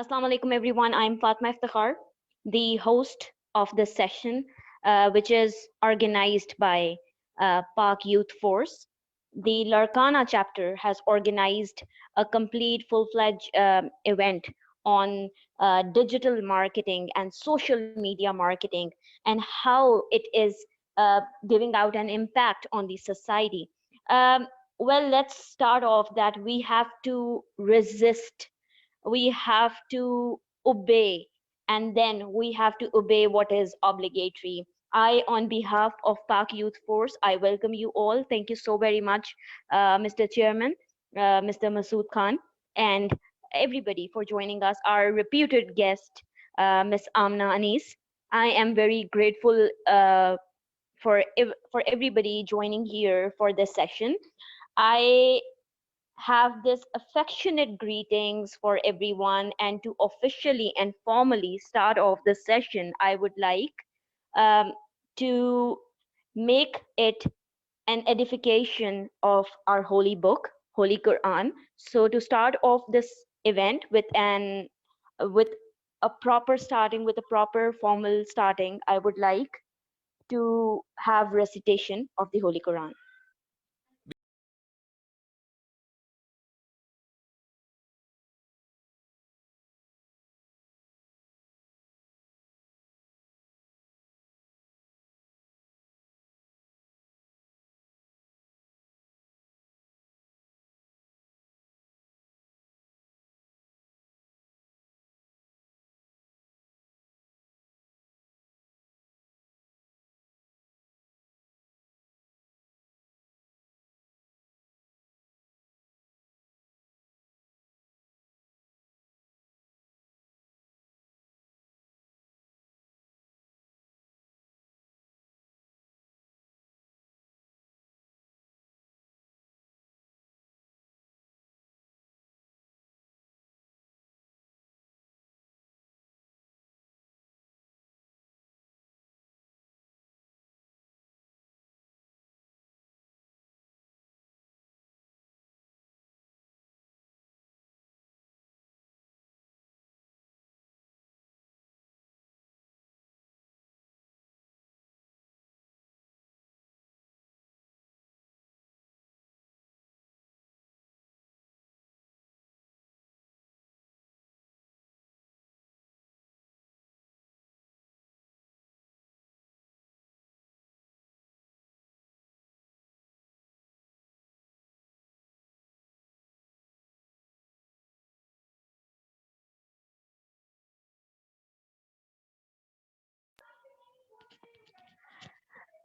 Assalamu alaikum, everyone. I'm Fatma Iftikhar, the host of this session, which is organized by Pak Youth Force. The Larkana chapter has organized a complete full-fledged event on digital marketing and social media marketing and how it is giving out an impact on the society. Um, well, let's start off that we have to resist, we have to obey, and then we have to obey what is obligatory. I, on behalf of Pak Youth Force, I welcome you all. Thank you so very much, Mr. Chairman, Mr. Masood Khan, and everybody for joining us, our reputed guest, Ms. Amna Anis. I am very grateful for everybody joining here for this session. I have this affectionate greetings for everyone, and to officially and formally start off the session, I would like um, to make it an edification of our holy book, Holy Quran. So to start off this event with a proper starting, with a proper formal starting, I would like to have recitation of the Holy Quran.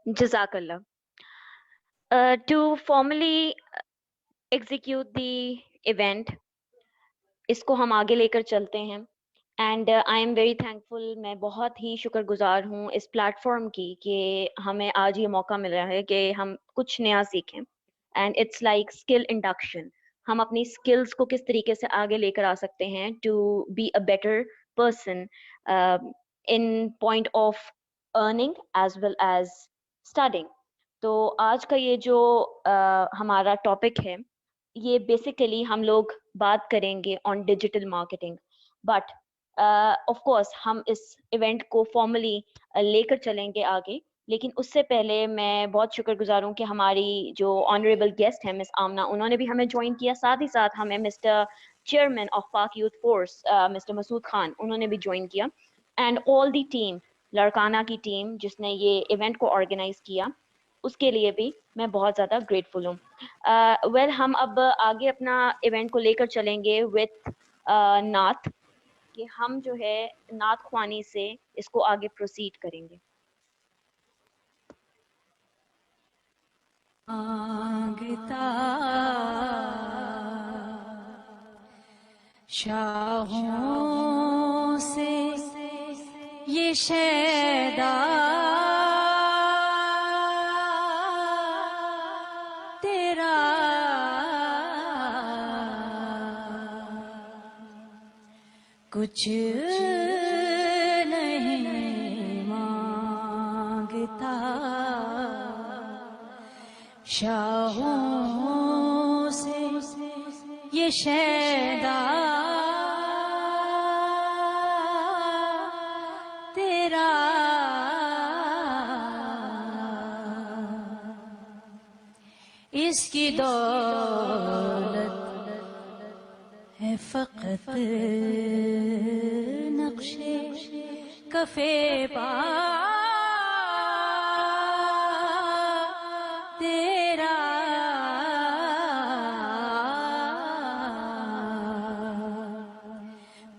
Jazakallah. To formally execute the event, इसको हम आगे लेकर चलते हैं, and I am very thankful, मैं बहुत ही शुक्रगुजार हूँ इस प्लेटफॉर्म की कि हमें आज ये मौका मिल रहा है कि हम कुछ नया सीखें, and it's like skill induction. हम अपनी स्किल्स को किस तरीके से आगे लेकर आ सकते हैं to be a better person in point of earning as well as studying. तो आज का ये जो हमारा टॉपिक है, ये बेसिकली हम लोग बात करेंगे on digital marketing. But of course हम इस इवेंट को फॉर्मली लेकर चलेंगे आगे, लेकिन उससे पहले मैं बहुत शुक्रगुजार हूँ कि हमारी जो ऑनरेबल गेस्ट हैं मिस आमना, उन्होंने भी हमें ज्वाइन किया. साथ ही साथ हमें mister chairman of Pak youth force mister Masood Khan, उन्होंने भी ज्वाइन किया, and all the team, Larkana की टीम जिसने ये इवेंट को ऑर्गेनाइज किया, उसके लिए भी मैं बहुत ज़्यादा ग्रेटफुल हूँ. वेल, हम अब आगे अपना इवेंट को लेकर चलेंगे विथ नात, कि हम जो है नात ख्वानी से इसको आगे प्रोसीड करेंगे. मांगता शाहों से ये शैदा तेरा कुछ नहीं मांगता. शाहों से ये शैदा इसकी दौलत है फकत नक्शे कफे पा तेरा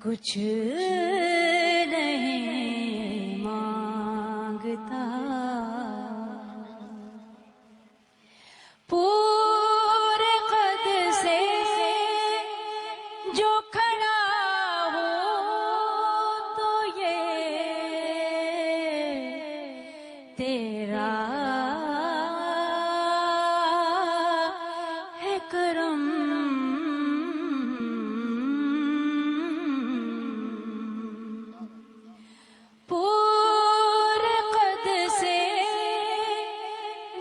कुछ नहीं मांगता पूरे कद से जो खड़ा हो तो ये तेरा है करम पूरे कद से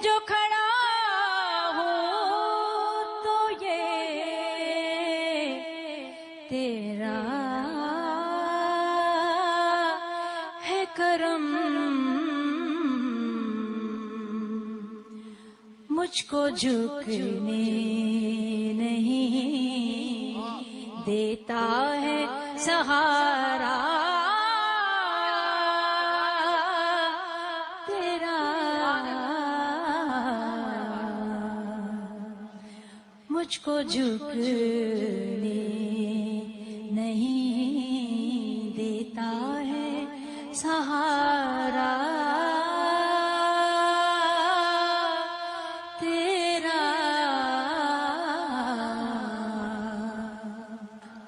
जो खड़ा हो तो ये तेरा है करम मुझको झुकने नहीं देता है सहारा तेरा मुझको झुकने नहीं देता है सहारा तेरा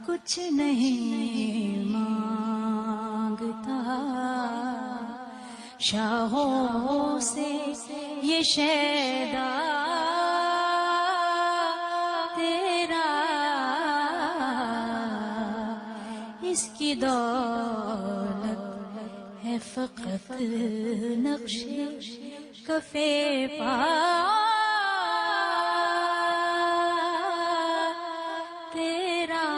कुछ नहीं मांगता शाहों से ये शैदा तेरा इसकी दौलत है फकत नक्शे कफे पा तेरा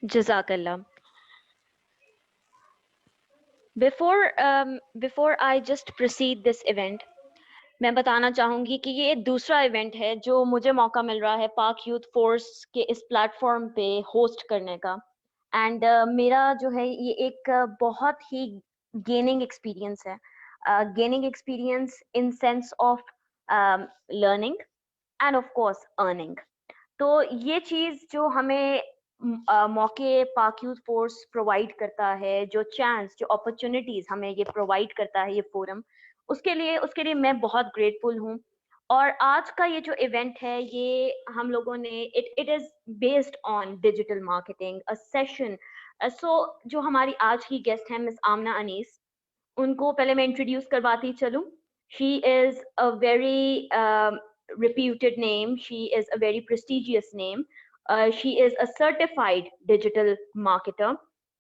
Jazakallah. Before I just proceed this event, मैं बताना चाहूँगी कि ये दूसरा इवेंट है जो मुझे मौका मिल रहा है पाक यूथ फोर्स के इस प्लेटफॉर्म पे होस्ट करने का एंड मेरा जो है ये एक बहुत ही गेनिंग एक्सपीरियंस है gaining experience in sense of learning and of course earning तो ये चीज़ जो हमें मौके पाक यूथ फोर्स प्रोवाइड करता है जो चांस जो अपॉर्चुनिटीज हमें ये प्रोवाइड करता है ये फोरम उसके लिए मैं बहुत ग्रेटफुल हूँ और आज का ये जो इवेंट है ये हम लोगों ने it is based on digital marketing a session so जो हमारी आज की गेस्ट है मिस आमना अनीस उनको पहले मैं इंट्रोड्यूस करवाती चलूं she is a very reputed name she is a very prestigious name she is a certified digital marketer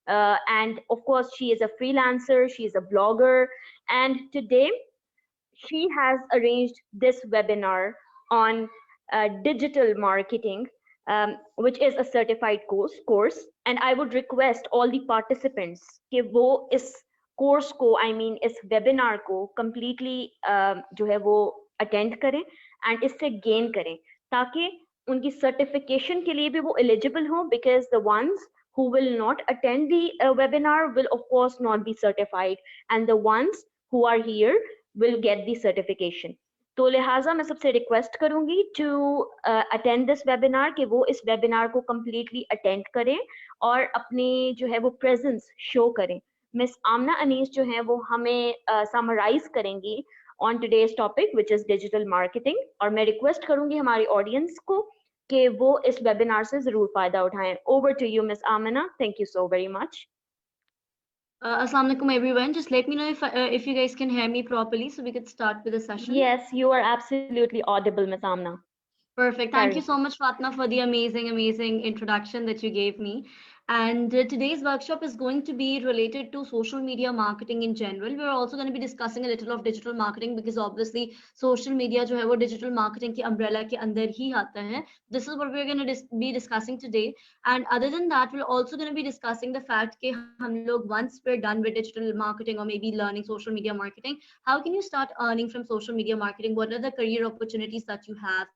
and of course she is a freelancer she is a blogger and today she has arranged this webinar on digital marketing which is a certified course and I would request all the participants कि वो इस course को I mean इस webinar को completely जो है वो attend करें एंड इससे गेन करें ताकि उनकी सर्टिफिकेशन के लिए भी वो एलिजिबल हो because the ones who will not attend the webinar will of course not be certified and the ones who are here will get the certification तो लिहाजा मैं सबसे रिक्वेस्ट करूंगी टू अटेंड दिस वेबिनार कि वो इस webinar को completely attend करें और अपनी जो है वो प्रेजेंस शो करें मिस आमना अनीस जो है वो हमें समराइज करेंगी on today's topic which is digital marketing और मैं रिक्वेस्ट करूंगी हमारी ऑडियंस को कि वो इस वेबिनार से जरूर फायदा उठाएं over to you Miss Amina thank you so very much Assalamu alaikum everyone, just let me know if you guys can hear me properly so we could start with the session. yes you are absolutely audible Miss Amina Perfect. Thank you so much Fatma for the amazing introduction that you gave me. And today's workshop is going to be related to social media marketing in general. We're also going to be discussing a little of digital marketing because obviously social media जो है वो digital marketing की umbrella के अंदर ही आता है. This is what we're going to be discussing today. And other than that, we're also going to be discussing the fact कि हम लोग once we're done with digital marketing or maybe learning social media marketing, how can you start earning from social media marketing? What are the career opportunities that you have?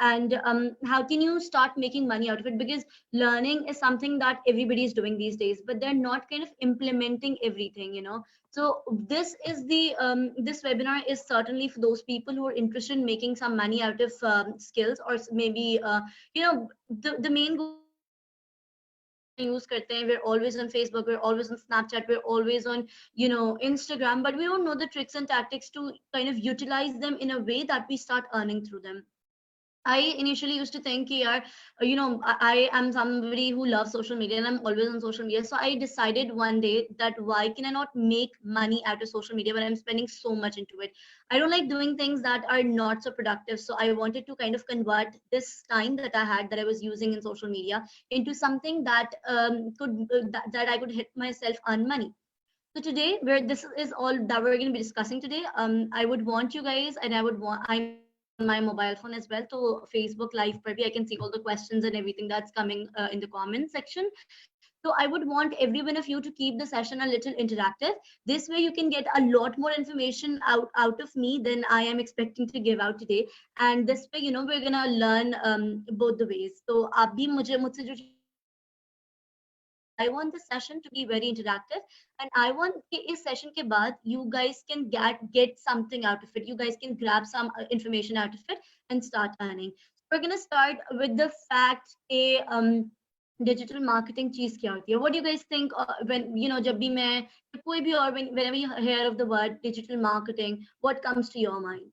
And how can you start making money out of it, because learning is something that everybody is doing these days, but they're not kind of implementing everything, you know. So this is the this webinar is certainly for those people who are interested in making some money out of skills, or maybe you know, the main goal use karte hain. We're always on Facebook, we're always on Snapchat, we're always on, you know, Instagram, but we don't know the tricks and tactics to kind of utilize them in a way that we start earning through them. I initially used to think, yaar, you know, I am somebody who loves social media and I'm always on social media. So I decided one day that why can I not make money out of social media when I'm spending so much into it? I don't like doing things that are not so productive. So I wanted to kind of convert this time that I had that I was using in social media into something that that I could hit myself earn money. So today, where this is all that we're going to be discussing today, I would want you guys, and I'm on my mobile phone as well. So Facebook Live, maybe I can see all the questions and everything that's coming in the comment section. So I would want every one of you to keep the session a little interactive. This way, you can get a lot more information out of me than I am expecting to give out today. And this way, you know, we're gonna learn both the ways. So आप भी मुझसे जो I want the session to be very interactive, and I want कि इस session के बाद you guys can get something out of it. You guys can grab some information out of it and start earning. So we're gonna start with the fact digital marketing चीज क्या होती है? What do you guys think when, you know, जब भी मैं कोई भी और whenever you hear of the word digital marketing, what comes to your mind?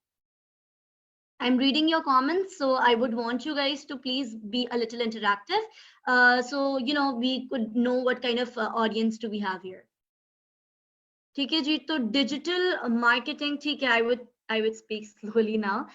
I'm reading your comments, so I would want you guys to please be a little interactive. So, you know, we could know what kind of audience do we have here. ठीक है जी, तो digital marketing, ठीक है, I would speak slowly now.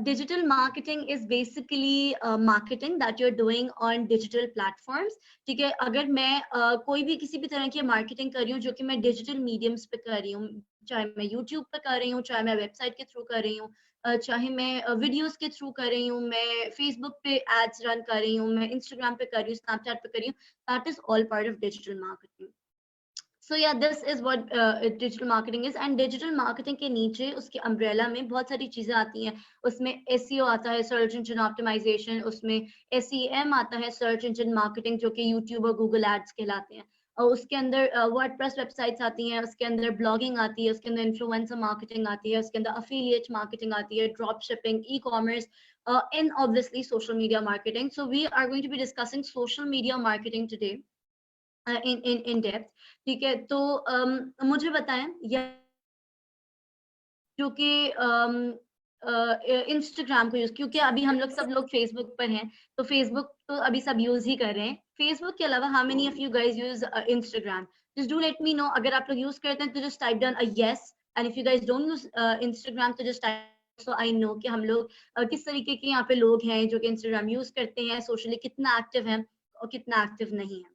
Digital marketing is basically marketing that you're doing on digital platforms. ठीक है, अगर मैं कोई भी किसी भी तरह की marketing कर रही हूँ जो कि मैं digital mediums पे कर रही हूँ, चाहे मैं YouTube पे कर रही हूँ, चाहे मैं website के through कर रही हूँ, चाहे मैं वीडियोस के थ्रू कर रही हूँ, मैं फेसबुक पे एड्स रन कर रही हूँ, मैं इंस्टाग्राम पे कर रही हूँ, स्नैपचैट पे कर रही हूँ, that is all part of digital marketing. So yeah, this is what digital marketing is. And digital marketing के नीचे उसके umbrella में बहुत सारी चीजें आती हैं. उसमें SEO आता है, search engine optimization, उसमें SEM आता है, search engine marketing, जो कि YouTube और Google ads कहलाते हैं. और उसके अंदर WordPress websites आती हैं, उसके अंदर blogging आती है, उसके अंदर influencer marketing आती है, उसके अंदर affiliate marketing आती है, drop shipping, e-commerce, and obviously social media marketing. So we are going to be discussing social media marketing today. In depth. ठीक है, तो मुझे बताएं या जो कि इंस्टाग्राम को यूज, क्योंकि अभी हम लोग सब लोग फेसबुक पर हैं, तो फेसबुक तो अभी सब यूज ही कर रहे हैं. फेसबुक के अलावा how many of you guys use Instagram? Just do let me know. अगर आप लोग यूज करते हैं तो just type down a yes, and if you guys don't use Instagram तो just type, so I know कि हम लोग किस तरीके के यहाँ पे लोग हैं जो कि इंस्टाग्राम यूज करते हैं, सोशली कितना एक्टिव हैं और कितना एक्टिव नहीं है.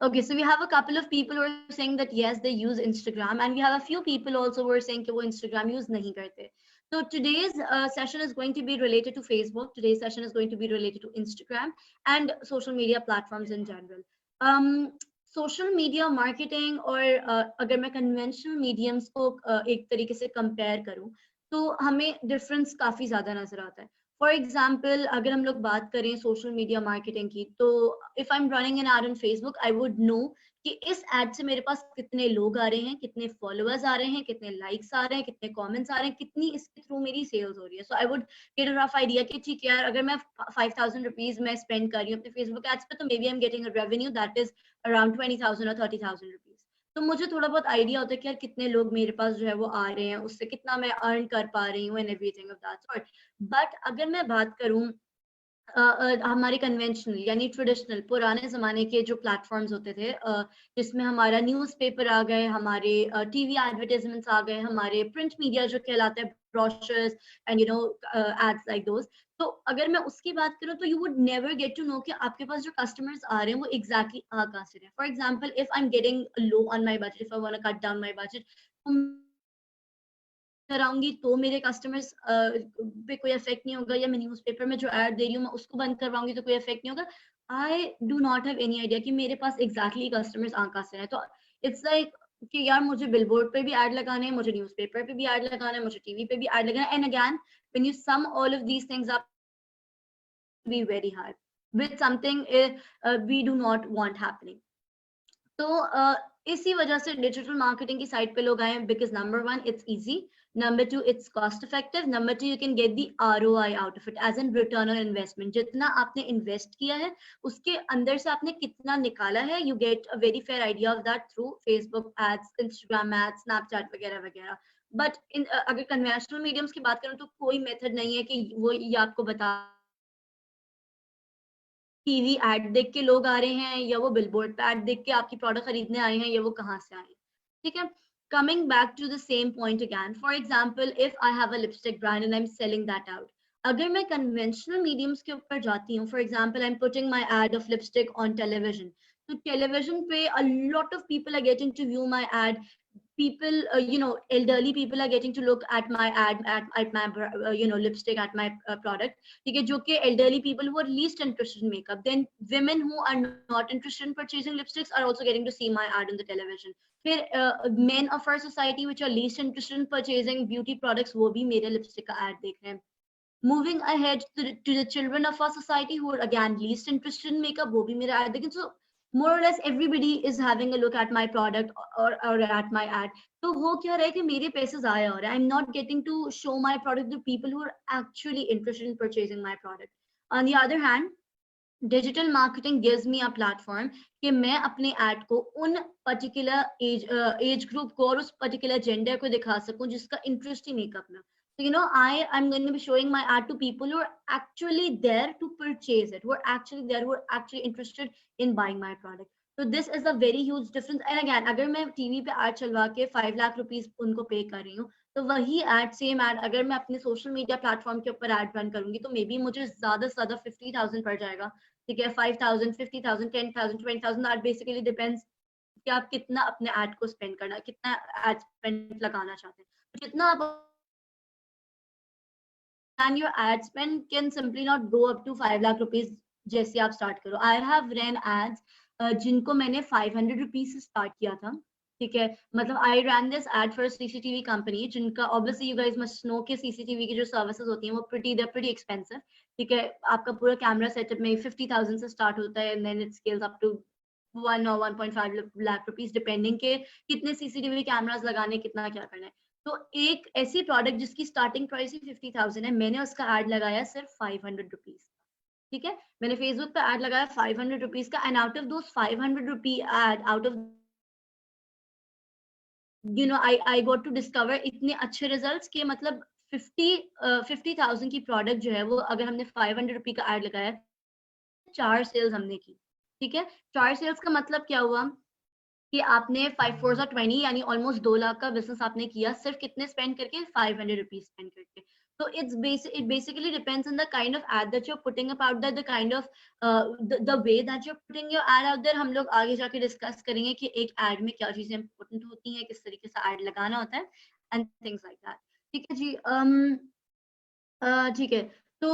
Okay, so we have a couple of people who are saying that yes, they use Instagram, and we have a few people also who are saying that वो Instagram use नहीं करते. So today's session is going to be related to Facebook. Today's session is going to be related to Instagram and social media platforms in general. Social media marketing और अगर मैं conventional mediums को एक तरीके से compare करूँ, तो हमें difference काफी ज़्यादा नजर आता है. फॉर एग्जाम्पल अगर हम लोग बात करें सोशल मीडिया मार्केटिंग की, तो if I am running an ad on Facebook, I would know कि इस एड से मेरे पास कितने लोग आ रहे हैं, कितने फॉलोअर्स आ रहे हैं, कितने लाइक्स आ रहे हैं, कितने कमेंट्स आ रहे हैं, कितनी इसके थ्रू मेरी सेल्स हो रही है. So I would get a rough idea कि ठीक है यार, अगर मैं 5000 रुपीज मैं स्पेंड कर रही हूँ अपने फेसबुक एड्स पे, तो maybe I am getting a revenue that is around 20,000 और 30,000 रुपीज. तो मुझे थोड़ा बहुत आइडिया होता है कि यार कितने लोग मेरे पास जो है वो आ रहे हैं, उससे कितना मैं अर्न कर पा रही हूँ and everything of that sort. But अगर मैं बात करूं हमारे कन्वेंशनल यानी ट्रेडिशनल पुराने जमाने के जो प्लेटफॉर्म्स होते थे, जिसमें हमारा न्यूज़पेपर आ गए, हमारे टीवी एडवर्टाइजमेंट्स आ गए, हमारे प्रिंट मीडिया जो कहलाता है, brochures and you know ads like those. तो अगर मैं उसकी बात करूँ तो you would never get to know कि आपके पास जो कस्टमर्स आ रहे हैं वो एग्जैक्टली आ कहाँ से रहे हैं. For example if I am getting low on my budget, if I want to cut down my budget, कराऊंगी तो मेरे कस्टमर्स पे कोई इफेक्ट नहीं होगा, या मैं न्यूज़पेपर में जो ऐड दे रही हूँ मैं उसको बंद करवाऊंगी तो कोई इफेक्ट नहीं होगा. I do not have any idea कि मेरे पास एग्जैक्टली कस्टमर्स कहाँ से हैं. तो इट्स लाइक कि यार मुझे बिलबोर्ड पे भी ऐड लगाने हैं, मुझे न्यूज़पेपर पे भी ऐड लगाना है, मुझे टीवी पे भी ऐड लगाना है. And again when you sum all of these things up, be very hard with something we do not want happening. तो इसी वजह से डिजिटल मार्केटिंग की साइट पे लोग आए, because number one it's easy, number two it's cost effective, number two you can get the ROI out of it, as an return on investment. जितना आपने इन्वेस्ट किया है उसके अंदर से आपने कितना निकाला है, you get a very fair idea of that through Facebook ads, Instagram ads, Snapchat वगैरह वगैरह. बट अगर कन्वेंशनल मीडियम्स की बात करूं तो कोई मेथड नहीं है कि वो ये आपको बता टीवी एड देख के लोग आ रहे हैं या वो बिलबोर्ड पे एड देख के आपकी प्रोडक्ट खरीदने आए हैं या वो कहाँ से आए हैं. ठीक है, coming back to the same point again, for example if I have a lipstick brand and I am selling that out, अगर मैं कन्वेंशनल मीडियम्स के ऊपर जाती हूँ, for example I am putting my ad of lipstick on television, तो television पे a lot of people are getting to view my ad. People, elderly people are getting to look at my ad, at my lipstick, at my product. ठीक है, जो कि elderly people who are least interested in makeup, then women who are not interested in purchasing lipsticks are also getting to see my ad on the television. फिर men of our society which are least interested in purchasing beauty products, वो भी मेरे lipstick का ad देख रहे हैं. Moving ahead to the children of our society who are again least interested in makeup, वो भी मेरा ad देखें. So more or less everybody is having a look at my product or at my ad. तो हो क्या रहा है कि मेरे पैसे ज़ाया हो रहा है. I'm not getting to show my product to people who are actually interested in purchasing my product. On the other hand, digital marketing gives me a platform कि मैं अपने ऐड को उन पर्टिकुलर एज ग्रुप को और उस particular gender को दिखा सकूं जिसका इंटरेस्ट ही मेकअप में. So, I'm going to be showing my ad to people who are actually there to purchase it, who are actually there, who are actually interested in buying my product. So this is a very huge difference. And again, अगर मैं TV पे ad चलवा के 5 lakh rupees उनको पे कर रही हूँ, तो वही ad, सेम ad अगर मैं अपने सोशल मीडिया प्लेटफॉर्म के ऊपर ad रन करूंगी तो मे बी मुझे ज्यादा से ज्यादा 50,000 पड़ जाएगा. ठीक है, 5,000, 50,000, 10,000, 20,000, दैट बेसिकली डिपेंड्स कि आप कितना अपने ऐड को स्पेंड करना, कितना ऐड स्पेंड लगाना चाहते हैं. तो जितना आप, and your ad spend can simply not go up to 5 lakh rupees जैसे आप स्टार्ट करो. I have ran ads जिनको मैंने 500 रुपीज से स्टार्ट किया था. ठीक है, मतलब I ran this ad for a CCTV company जिनका obviously you guys must know कि CCTV की जो सर्विसेज होती हैं वो they're pretty expensive. ठीक है, आपका पूरा कैमरा सेटअप में 50,000 से स्टार्ट होता है and then it scales up to 1 or 1.5 lakh rupees depending के कितने CCTV कैमरास लगाने, कितना क्या करना है. तो एक ऐसी प्रोडक्ट जिसकी स्टार्टिंग प्राइस ही 50,000 है, मैंने उसका एड लगाया सिर्फ 500 रुपीज. ठीक है, मैंने फेसबुक पे एड लगाया 500 रुपीज का, and out of those 500 rupee ad, out of I got to discover इतने अच्छे रिजल्ट्स कि मतलब 50,000 की प्रोडक्ट जो है वो अगर हमने 500 रुपी का एड लगाया, 4 सेल्स हमने की. ठीक है, 4 सेल्स का मतलब क्या हुआ कि आपने 5 4 20 यानी ऑलमोस्ट 2 लाख का बिजनेस आपने किया सिर्फ कितने स्पेंड करके, 500 रुपीज स्पेंड करके. So it basically depends on the kind of ad that you're putting up out there, the kind of the way that you're putting your ad out there. हम लोग आगे जाके डिस्कस करेंगे कि एक ad में क्या चीजें इंपॉर्टेंट होती हैं, किस तरीके से ad लगाना होता है and things like that. ठीक है जी, ठीक है. तो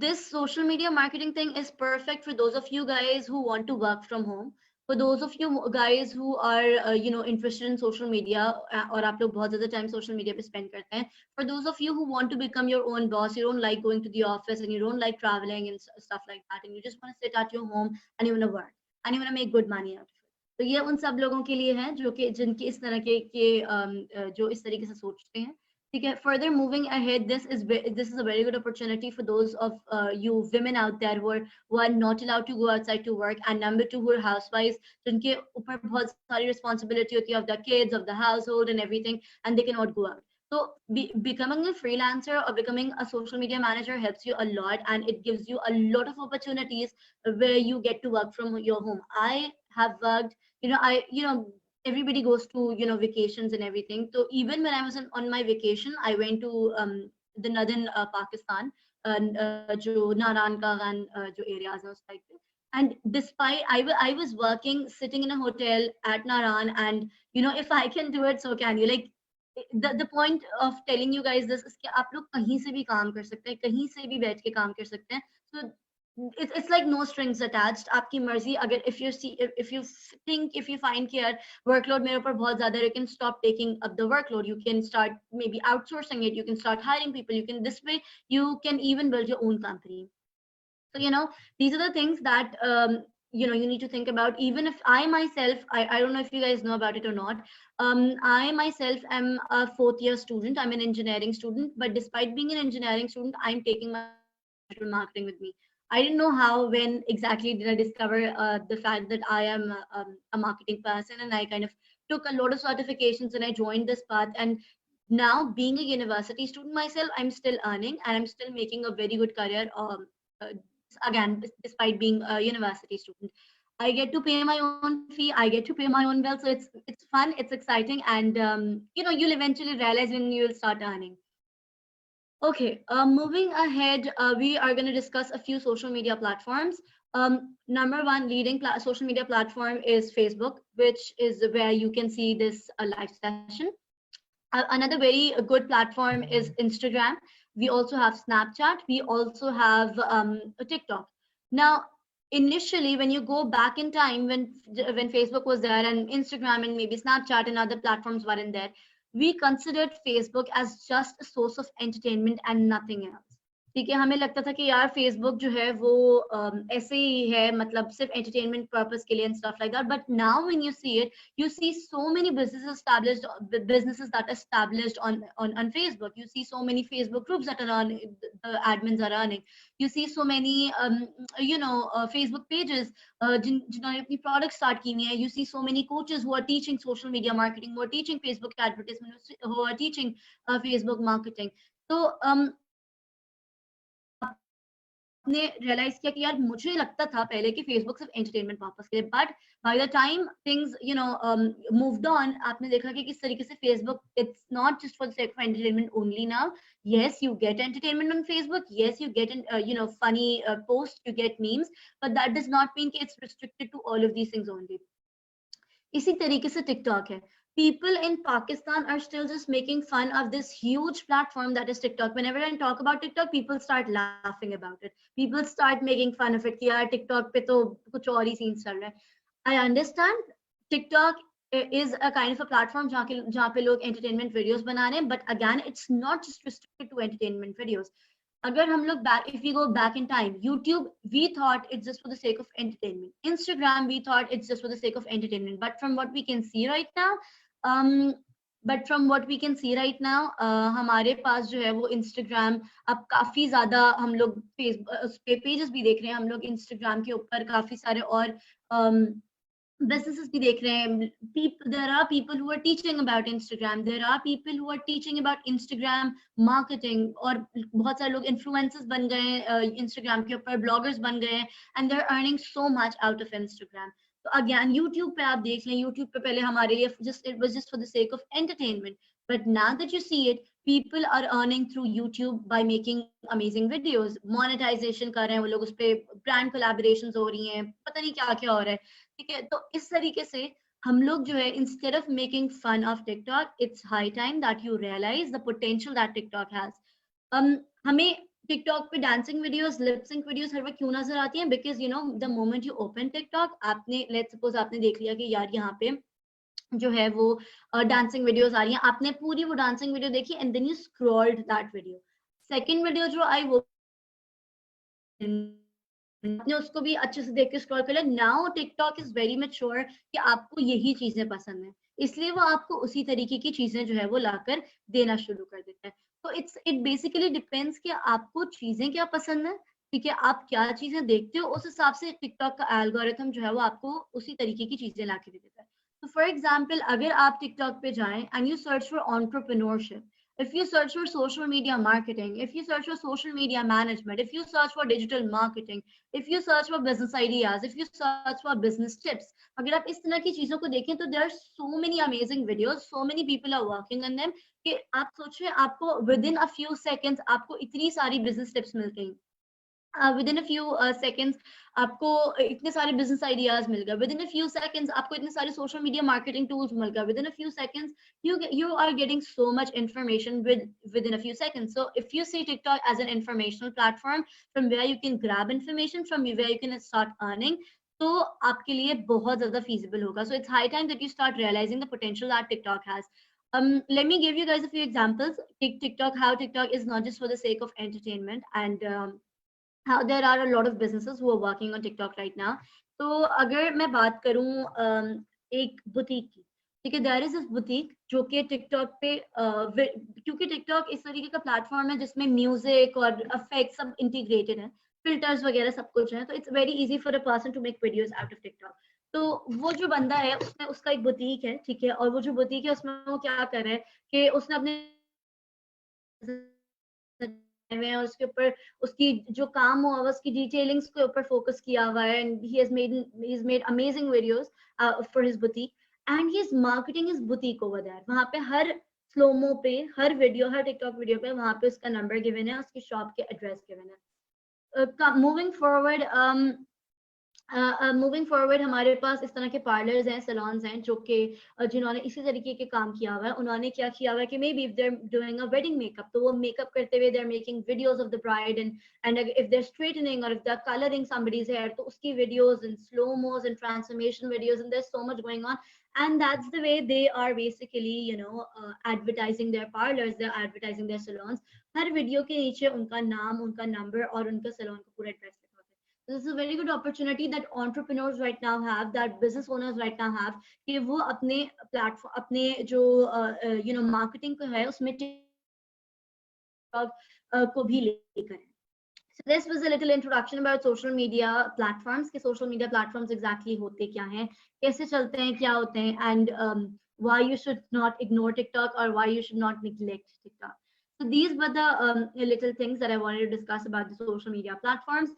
this social media marketing thing is perfect for those of you guys who want to work from home. For those of you guys who are interested in social media और आप लोग बहुत ज़्यादा time social media पे spend करते हैं. For those of you who want to become your own boss, you don't like going to the office and you don't like traveling and stuff like that, and you just want to sit at your home and you want to work and you want to make good money out of it. तो ये उन सब लोगों के लिए है जो कि जिनकी इस तरह के जो इस तरीके से सोचते हैं. Okay, further moving ahead, this is a very good opportunity for those of you women out there who are not allowed to go outside to work, and number two, who are housewives, जिनके ऊपर बहुत सारी responsibility होती है of the kids, of the household and everything, and they cannot go out. So becoming a freelancer or becoming a social media manager helps you a lot, and it gives you a lot of opportunities where you get to work from your home. I have worked, everybody goes to vacations and everything. So even when I was on my vacation, I went to the northern Pakistan जो नारान का जो areas है उस type पे. And despite I was working sitting in a hotel at Naran, and if I can do it, so can you. Like the point of telling you guys this is कि आप लोग कहीं से भी काम कर सकते हैं, कहीं से भी बैठ के काम कर सकते हैं. So it's like no strings attached. आपकी मर्जी. अगर if you see if you think if you find कि यार workload मेरे ऊपर बहुत ज़्यादा है, you can stop taking up the workload. You can start maybe outsourcing it. You can start hiring people. You can, this way you can even build your own company. So these are the things that you need to think about. Even if I myself, I don't know if you guys know about it or not. I myself am a 4th-year student. I'm an engineering student, but despite being an engineering student, I'm taking my digital marketing with me. I didn't know how, when exactly did I discover the fact that I am a marketing person, and I kind of took a lot of certifications and I joined this path. And now, being a university student myself, I'm still earning and I'm still making a very good career. Again, despite being a university student, I get to pay my own fee, I get to pay my own bill. So it's fun, it's exciting, and you'll eventually realize when you'll start earning. Okay, moving ahead, we are going to discuss a few social media platforms. Number one leading social media platform is Facebook, which is where you can see this live session. Another very good platform is Instagram. We also have Snapchat. We also have a TikTok. Now, initially, when you go back in time, when Facebook was there and Instagram and maybe Snapchat and other platforms were in there, we considered Facebook as just a source of entertainment and nothing else. ठीक है, हमें लगता था कि यार Facebook जो है वो ऐसे ही है, मतलब सिर्फ एंटरटेनमेंट पर्पस के लिए and stuff like that. But now when you see it, you see so many businesses that are established on Facebook. You see so many Facebook groups that are on, the admins are running. You see so many Facebook pages जिन्होंने अपनी products start की हुई हैं. You see so many coaches who are teaching social media marketing, who are teaching Facebook advertisement, who are teaching Facebook marketing. So आपने realise किया कि यार मुझे लगता था पहले कि फेसबुक सिर्फ एंटरटेनमेंट पर्पस के लिए, but by the time things moved on, आपने देखा कि किस तरीके से Facebook, it's not just for the sake of entertainment only now. Yes, you get entertainment on Facebook. Yes, you get funny posts, you get memes, but that does not mean कि it's restricted to all of these things only. इसी तरीके से TikTok है. People in Pakistan are still just making fun of this huge platform that is TikTok. Whenever I talk about TikTok, people start laughing about it. People start making fun of it कि यार TikTok पे तो कुछ और ही scenes चल रहे हैं. I understand TikTok is a kind of a platform जहाँ पे लोग entertainment videos बना रहे हैं, but again, it's not just restricted to entertainment videos. अगर हम लोग if we go back in time, YouTube, we thought it's just for the sake of entertainment. Instagram, we thought it's just for the sake of entertainment. But from what we can see right now, हमारे पास जो है वो Instagram अब काफी ज्यादा, हम लोग Facebook पे पेजेस भी देख रहे हैं, हम लोग Instagram के ऊपर काफी सारे और businesses भी देख रहे हैं. There are people who are teaching about Instagram. There are people who are teaching about Instagram marketing. और बहुत सारे लोग influencers बन गए हैं Instagram के ऊपर, bloggers बन गए हैं, and they're earning so much out of Instagram. So again, YouTube पे आप देख लें, YouTube पे पहले हमारे लिए it was just for the sake of entertainment. But now that you see it, people are earning through YouTube by making amazing videos. Monetization कर रहे हैं वो लोग, उस पे brand collaborations हो रही हैं, पता नहीं क्या क्या हो रहा है. ठीक है, तो इस तरीके से हम लोग जो है, instead of making fun of TikTok, it's high time that you realize the potential that TikTok has. हमें TikTok पे dancing videos, lip sync videos हर वक्त क्यों नजर आती हैं? Because the moment you open TikTok, आपने let's suppose आपने देख लिया कि यार यहाँ पे जो है वो dancing videos आ रही हैं, आपने पूरी वो dancing video देखी, and then you scrolled that video. Second video जो आई वो आपने उसको भी अच्छे से देख के स्क्रॉल कर लिया. Now TikTok is very mature कि आपको यही चीजें पसंद है, इसलिए वो आपको उसी तरीके की चीजें जो है वो लाकर देना शुरू कर देता है. तो इट बेसिकली डिपेंड्स कि आपको चीजें क्या पसंद है. ठीक है, आप क्या चीजें देखते हो, उस हिसाब से टिकटॉक का एल्गोरिथम जो है वो आपको उसी तरीके की चीजें ला के दे देता है. तो फॉर एग्जाम्पल, अगर आप टिकटॉक पे जाएं and you search for entrepreneurship, if you search for social media marketing, if you search for social media management, if you search for digital marketing, if you search for business ideas, if you search for business tips, अगर आप इस तरह की चीजों को देखें तो there are so many amazing videos, so many people are working on them कि आप सोचिए आपको within a few seconds आपको इतनी सारी business tips मिल गई। Within a few seconds आपको इतने सारे business ideas मिल गए, within a few seconds आपको इतने सारे social media marketing tools मिल गए, within a few seconds you are getting so much information within a few seconds. So if you see TikTok as an informational platform from where you can grab information, from where you can start earning, तो आपके लिए बहुत ज़्यादा feasible होगा. So it's high time that you start realizing the potential that TikTok has. Let me give you guys a few examples. How TikTok is not just for the sake of entertainment, and how there are a lot of businesses who are working on TikTok right now. तो अगर मैं बात करूं एक boutique की, ठीक है, there is this boutique जो कि TikTok पे क्योंकि TikTok इस तरीके का प्लेटफॉर्म है जिसमें म्यूजिक और इफेक्ट सब इंटीग्रेटेड है, फिल्टर्स वगैरह सब कुछ है, तो it's very easy for a person to make videos out of TikTok. तो वो जो बंदा है उसने उसका एक बुटीक है, ठीक है, और वो जो बुटीक है उसमें वो क्या कर रहा है कि उसने अपने में उसके ऊपर उसकी जो काम हुआ है उसकी डिटेलिंग्स के ऊपर फोकस किया हुआ है, and he has made amazing videos for his boutique, and he is marketing his boutique over there. वहां पे हर स्लोमो पे, हर वीडियो, हर टिकटॉक वीडियो पे वहां पे उसका नंबर गिवन है, उसकी शॉप के एड्रेस गिवन है. मूविंग फॉरवर्ड हमारे पास इस तरह के पार्लर्स हैं, सैलून्स हैं जो कि जिन्होंने इसी तरीके के काम किया हुआ है. उन्होंने क्या किया हुआ है कि maybe if they are doing a wedding makeup, तो वो मेकअप करते हुए they are making videos of the bride, and if they are straightening और if they are colouring somebody's hair, तो उसकी videos and slow mos and transformation videos, and there is so much going on, and that's the way they are basically advertising their parlors, they're advertising their salons. Her video के नीचे उनका नाम, उनका number और उनका salon का पूरा address. This is a very good opportunity that entrepreneurs right now have, that business owners right now have, कि वो अपने प्लेटफॉर्म, अपने जो मार्केटिंग को है उसमें को भी लेकर. So this was a little introduction about social media platforms, कि social media platforms exactly होते क्या हैं, कैसे चलते हैं, क्या होते हैं, and why you should not ignore TikTok or why you should not neglect TikTok. So these were the little things that I wanted to discuss about the social media platforms.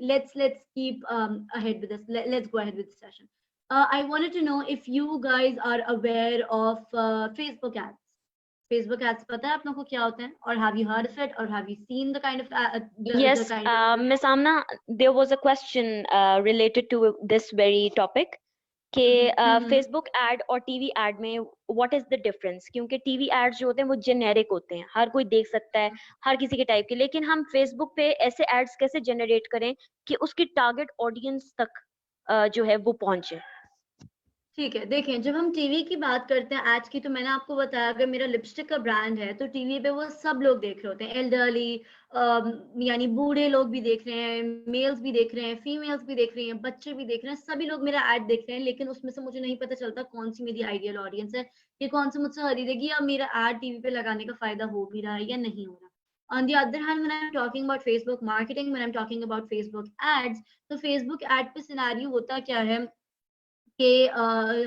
Let's keep ahead with this. Let's go ahead with the session. I wanted to know if you guys are aware of Facebook ads. Facebook ads, पता है आप लोगों को क्या होते हैं? Or have you heard of it? Or have you seen the kind of Yes, Miss Amna, there was a question related to this very topic. कि Facebook ad और टीवी एड में व्हाट इज द डिफरेंस, क्योंकि TV ads जो होते हैं वो generic होते हैं, हर कोई देख सकता है, हर किसी के टाइप के, लेकिन हम फेसबुक पे ऐसे एड्स कैसे जनरेट करें कि उसकी टारगेट ऑडियंस तक जो है वो पहुंचे. ठीक है, देखें, जब हम टीवी की बात करते हैं एड्स की, तो मैंने आपको बताया अगर मेरा लिपस्टिक का ब्रांड है तो टीवी पे वो सब लोग देख रहे होते हैं, एल्डरली यानी बूढ़े लोग भी देख रहे हैं, मेल्स भी देख रहे हैं, फीमेल्स भी देख रही हैं, बच्चे भी देख रहे हैं, सभी लोग मेरा ऐड देख रहे हैं, लेकिन उसमें से मुझे नहीं पता चलता कौन सी मेरी आइडियल ऑडियंस है, कि कौन सी मुझसे खरीदेगी, या मेरा ऐड टीवी पे लगाने का फायदा हो भी रहा है या नहीं हो रहा. On the other hand, when I'm talking about Facebook marketing, when I'm talking about Facebook ads, तो Facebook ad पे सिनेरियो होता क्या है कि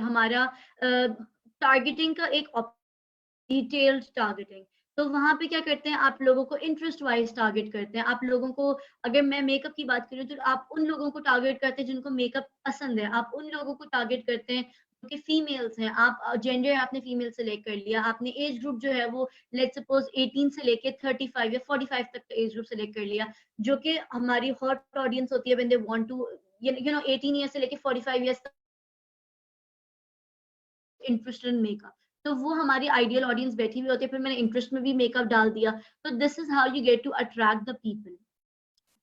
हमारा टारगेटिंग का एक डिटेल्ड टारगेटिंग, तो वहां पे क्या करते हैं, आप लोगों को इंटरेस्ट वाइज टारगेट करते हैं. आप लोगों को, अगर मैं मेकअप की बात करूं तो आप उन लोगों को टारगेट करते हैं जिनको मेकअप पसंद है, आप उन लोगों को टारगेट करते हैं जो कि फीमेल्स हैं. आप जेंडर आपने फीमेल सेलेक्ट कर लिया, आपने एज ग्रुप जो है वो लेट्स सपोज 18 से लेके 35 या 45 तक का एज ग्रुप सेलेक्ट कर लिया, जो कि हमारी हॉट ऑडियंस होती है when they want to 18 year से लेके 45 ईयर्स इंटरेस्टेड इन मेकअप, तो वो हमारी आइडियल ऑडियंस बैठी हुई होती है. फिर मैंने इंटरेस्ट में भी मेकअप डाल दिया, तो this is how you get to attract the people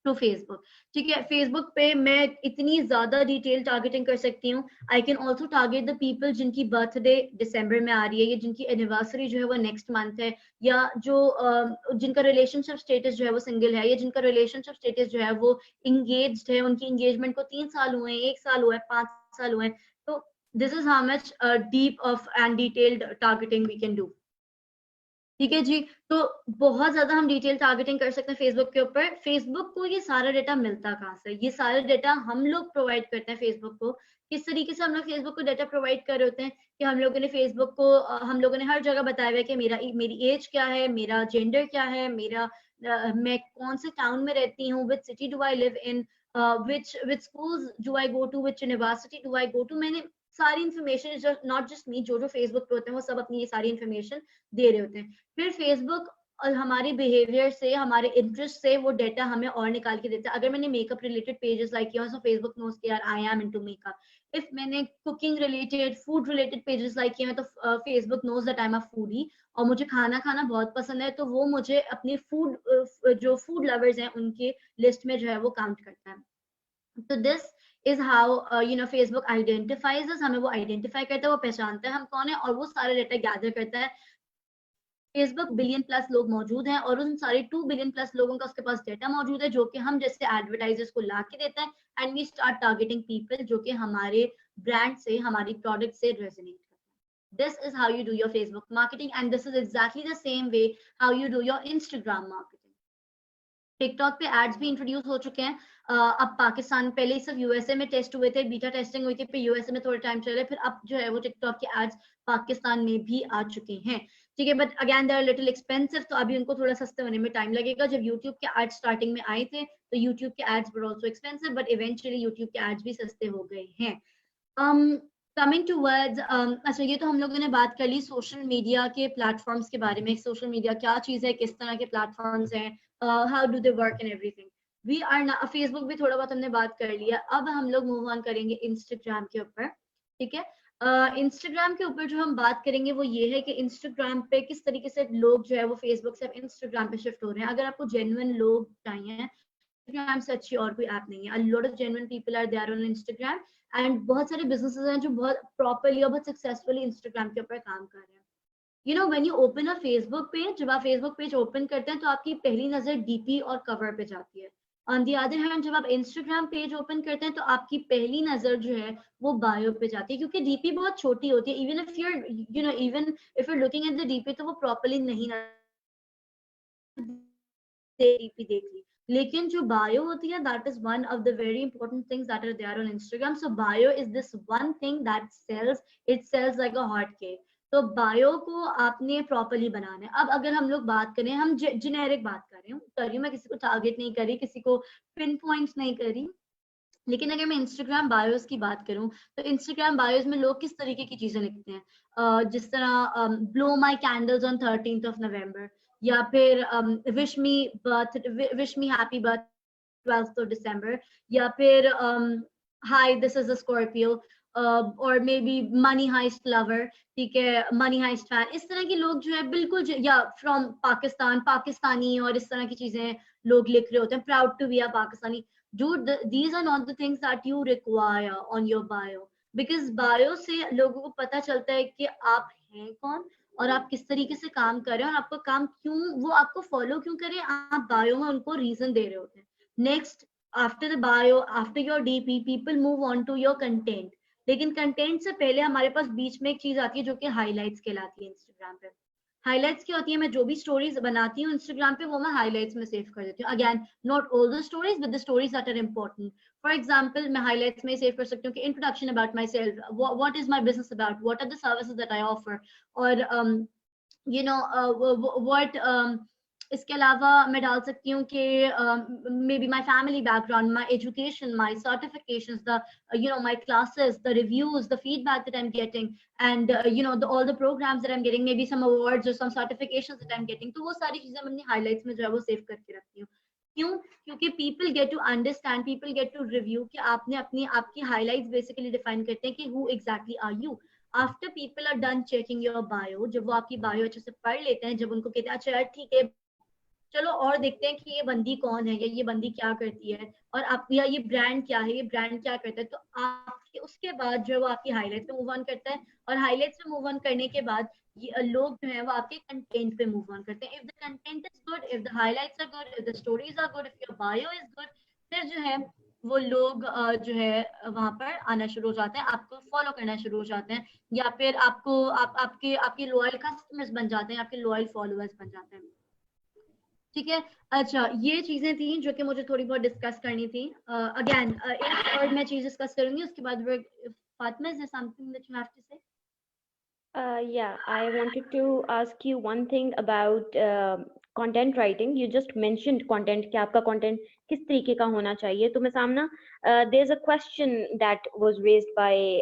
to Facebook. ठीक है, फेसबुक पे मैं इतनी ज्यादा डिटेल टारगेटिंग कर सकती हूँ. I can also target the people जिनकी बर्थडे दिसंबर में आ रही है, या जिनकी एनिवर्सरी जो है वो नेक्स्ट मंथ है, या जो जिनका रिलेशनशिप स्टेटस जो है वो सिंगल है, या जिनका रिलेशनशिप स्टेटस जो है वो इंगेज्ड है, उनकी इंगेजमेंट को 3 साल हुए हैं, 1 साल हुआ है, 5 साल हुए हैं. तो this is how much deep of and detailed targeting we can do. ठीक है जी, तो बहुत ज्यादा हम डिटेल टारगेटिंग कर सकते हैं फेसबुक के ऊपर. फेसबुक को ये सारा डेटा मिलता कहाँ से? ये सारा डेटा हम लोग प्रोवाइड करते हैं फेसबुक को, किस तरीके से हम लोग फेसबुक को डाटा प्रोवाइड कर रहे होते हैं कि हम लोगों ने फेसबुक को हम लोगों ने हर जगह बताया हुआ है कि मेरी एज क्या है, मेरा जेंडर क्या है, मैं कौन से टाउन में रहती हूँ, which city do I live in, which schools do I go to, which university do I go to. मैंने सारी इन्फॉर्मेशन, नॉट जस्ट मी, जो फेसबुक पे होते हैं वो सब अपनी ये सारी इन्फॉर्मेशन दे रहे होते हैं। फिर फेसबुक और हमारे बिहेवियर से, हमारे इंटरेस्ट से वो डाटा हमें और निकाल के देता है। अगर मैंने मेकअप रिलेटेड पेजेस लाइक किया तो फेसबुक नोस के यार I am into makeup. If मैंने cooking related, food related pages like किए हैं तो Facebook knows that I am a foodie और मुझे खाना खाना बहुत पसंद है, तो वो मुझे अपने जो फूड लवर्स हैं उनके लिस्ट में जो है वो काउंट करता है। तो this is how Facebook identifies us, हमें वो आइडेंटिफाई करता है, वो पहचानता है हम कौन है और वो सारे डाटा गैदर करता है। फेसबुक बिलियन प्लस लोग मौजूद हैं और उन सारे 2 बिलियन प्लस लोगों का उसके पास डाटा मौजूद है जो कि हम जैसे एडवर्टाइजर्स को ला के देता है, and we start targeting people जो कि हमारे ब्रांड से, हमारी प्रोडक्ट से रेजोनेट करते हैं। This is how you do your Facebook marketing, and this is exactly the same way how you do your Instagram marketing. TikTok पे एड्स भी इंट्रोड्यूस हो चुके हैं। अब पाकिस्तान, पहले सिर्फ यूएसए में टेस्ट हुए थे, बीटा टेस्टिंग हुई थी, फिर यूएसए में थोड़ा टाइम चले, फिर अब जो है वो टिकटॉक के एड्स पाकिस्तान में भी आ चुके हैं। ठीक है, but again they are little expensive, तो अभी उनको थोड़ा सस्ते होने में टाइम लगेगा। जब यूट्यूब के एड्स स्टार्टिंग में आए थे तो यूट्यूब के ads were also expensive, but eventually YouTube के एड्स भी सस्ते हो गए हैं। कमिंग टूवर्ड्स, अच्छा ये तो हम लोगों ने बात कर ली सोशल मीडिया के प्लेटफॉर्म्स के बारे में, सोशल मीडिया क्या चीज़ है, किस तरह के प्लेटफॉर्म्स हैं, how do they work and everything. We are ना, फेसबुक भी थोड़ा बहुत हमने बात कर लिया, अब हम लोग मूव ऑन करेंगे इंस्टाग्राम के ऊपर। ठीक है, इंस्टाग्राम के ऊपर जो हम बात करेंगे वो ये है कि इंस्टाग्राम पे किस तरीके से लोग जो है वो फेसबुक से अब इंस्टाग्राम पे शिफ्ट हो रहे हैं। अगर आपको जेन्युइन लोग चाहिए, इंस्टाग्राम से अच्छी और कोई ऐप नहीं है। A lot of genuine people are there on Instagram, and बहुत सारे बिजनेसेस हैं जो बहुत प्रॉपर्ली और बहुत सक्सेसफुली इंस्टाग्राम के ऊपर काम कर रहे हैं। You know when you open a Facebook page, जब आप फेसबुक पेज ओपन करते हैं तो आपकी पहली नजर डीपी और कवर पे जाती है। ऑन द अदर हैंड जब आप इंस्टाग्राम पेज ओपन करते हैं तो आपकी पहली नजर जो है वो बायो पे जाती है, क्योंकि डीपी बहुत छोटी होती है। Even if you're looking at the DP तो वो प्रॉपर्ली नहीं डीपी देख ली, लेकिन जो बायो होती है that is one of the very important things that are there on Instagram. So bio is this one thing that sells, it sells like a hot cake. तो bio को आपने properly बनाना है। अब अगर हम लोग बात करें, हम जेनेरिक बात कर रही हूँ, मैं किसी को टारगेट नहीं कर रही, किसी को पिन पॉइंट्स नहीं कर रही, लेकिन अगर मैं इंस्टाग्राम बायोस की बात करूं तो इंस्टाग्राम बायोस में लोग किस तरीके की चीजें लिखते हैं, जिस तरह blow my candles on 13th of November, या फिर wish me happy birth 12th of December, या फिर hi this is a Scorpio, और maybe money heist lover, ठीक है, मनी हाइस्ट फैन। इस तरह के लोग जो है बिल्कुल या फ्रॉम पाकिस्तान, पाकिस्तानी, और इस तरह की चीजें लोग लिख रहे होते हैं, proud to be a Pakistani. Dude, these are not the things that you require on your bio, because bio से लोगों को पता चलता है कि आप हैं कौन और आप किस तरीके से काम कर रहे हैं और आपका काम क्यों, वो आपको फॉलो क्यों करें। आप बायो में उनको रीजन दे रहे होते हैं। Next, after the bio, after your DP, people move on to your content. लेकिन कंटेंट से पहले हमारे पास बीच में एक चीज आती है जो कि हाईलाइट्स कहलाती है इंस्टाग्राम पे। हाइलाइट्स क्या होती है, मैं जो भी स्टोरीज बनाती हूँ इंस्टाग्राम पे वो मैं हाइलाइट्स में सेव कर देती हूँ। Again not all the stories, with the stories that are important. For example मैं हाइलाइट्स में सेव कर सकती हूँ कि introduction about myself, what is my business about, what are the services that I offer, और what इसके अलावा मैं डाल सकती हूँ कि maybe my family background, my education, my certifications, the my classes, the reviews, the feedback that I'm getting, and all the programs that I'm getting, maybe some awards or some certifications that I'm getting. तो वो सारी चीजें मैं अपनी highlights में जो है वो सेव करके रखती हूँ। क्यों? क्योंकि people get to understand, people get to review कि आपकी highlights basically define करते हैं कि who exactly are you. After people are done checking your bio, जब वो आपकी bio अच्छे से पढ़ लेते हैं, जब उनको कहते हैं अच्छा यार ठीक है चलो और देखते हैं कि ये बंदी कौन है या ये बंदी क्या करती है, और आप या ये ब्रांड क्या है, ये ब्रांड क्या करता है, तो आपके उसके बाद जो है वो आपकी हाईलाइट्स पे मूव ऑन करता है। और हाईलाइट्स पे मूव ऑन करने के बाद ये लोग जो है वो आपके कंटेंट पे मूव ऑन करते हैं। If the content is good, if the highlights are good, if the stories are good, if your bio is good, फिर जो है वो लोग जो है वहां पर आना शुरू हो जाते हैं, आपको फॉलो करना शुरू हो जाते हैं, या फिर आपके आपके लॉयल कस्टमर्स बन जाते हैं, आपके लॉयल फॉलोअर्स बन जाते हैं। ठीक है, अच्छा ये चीजें थी जो कि मुझे थोड़ी बहुत डिस्कस करनी थी। अगेन एक और मैं चीज डिस्कस करूंगी, उसके बाद Fatma, is there something that you have to say? Yeah, I wanted to ask you one thing about content writing. You just mentioned content कि आपका content किस तरीके का होना चाहिए. तो मैं सामना there's a question that was raised by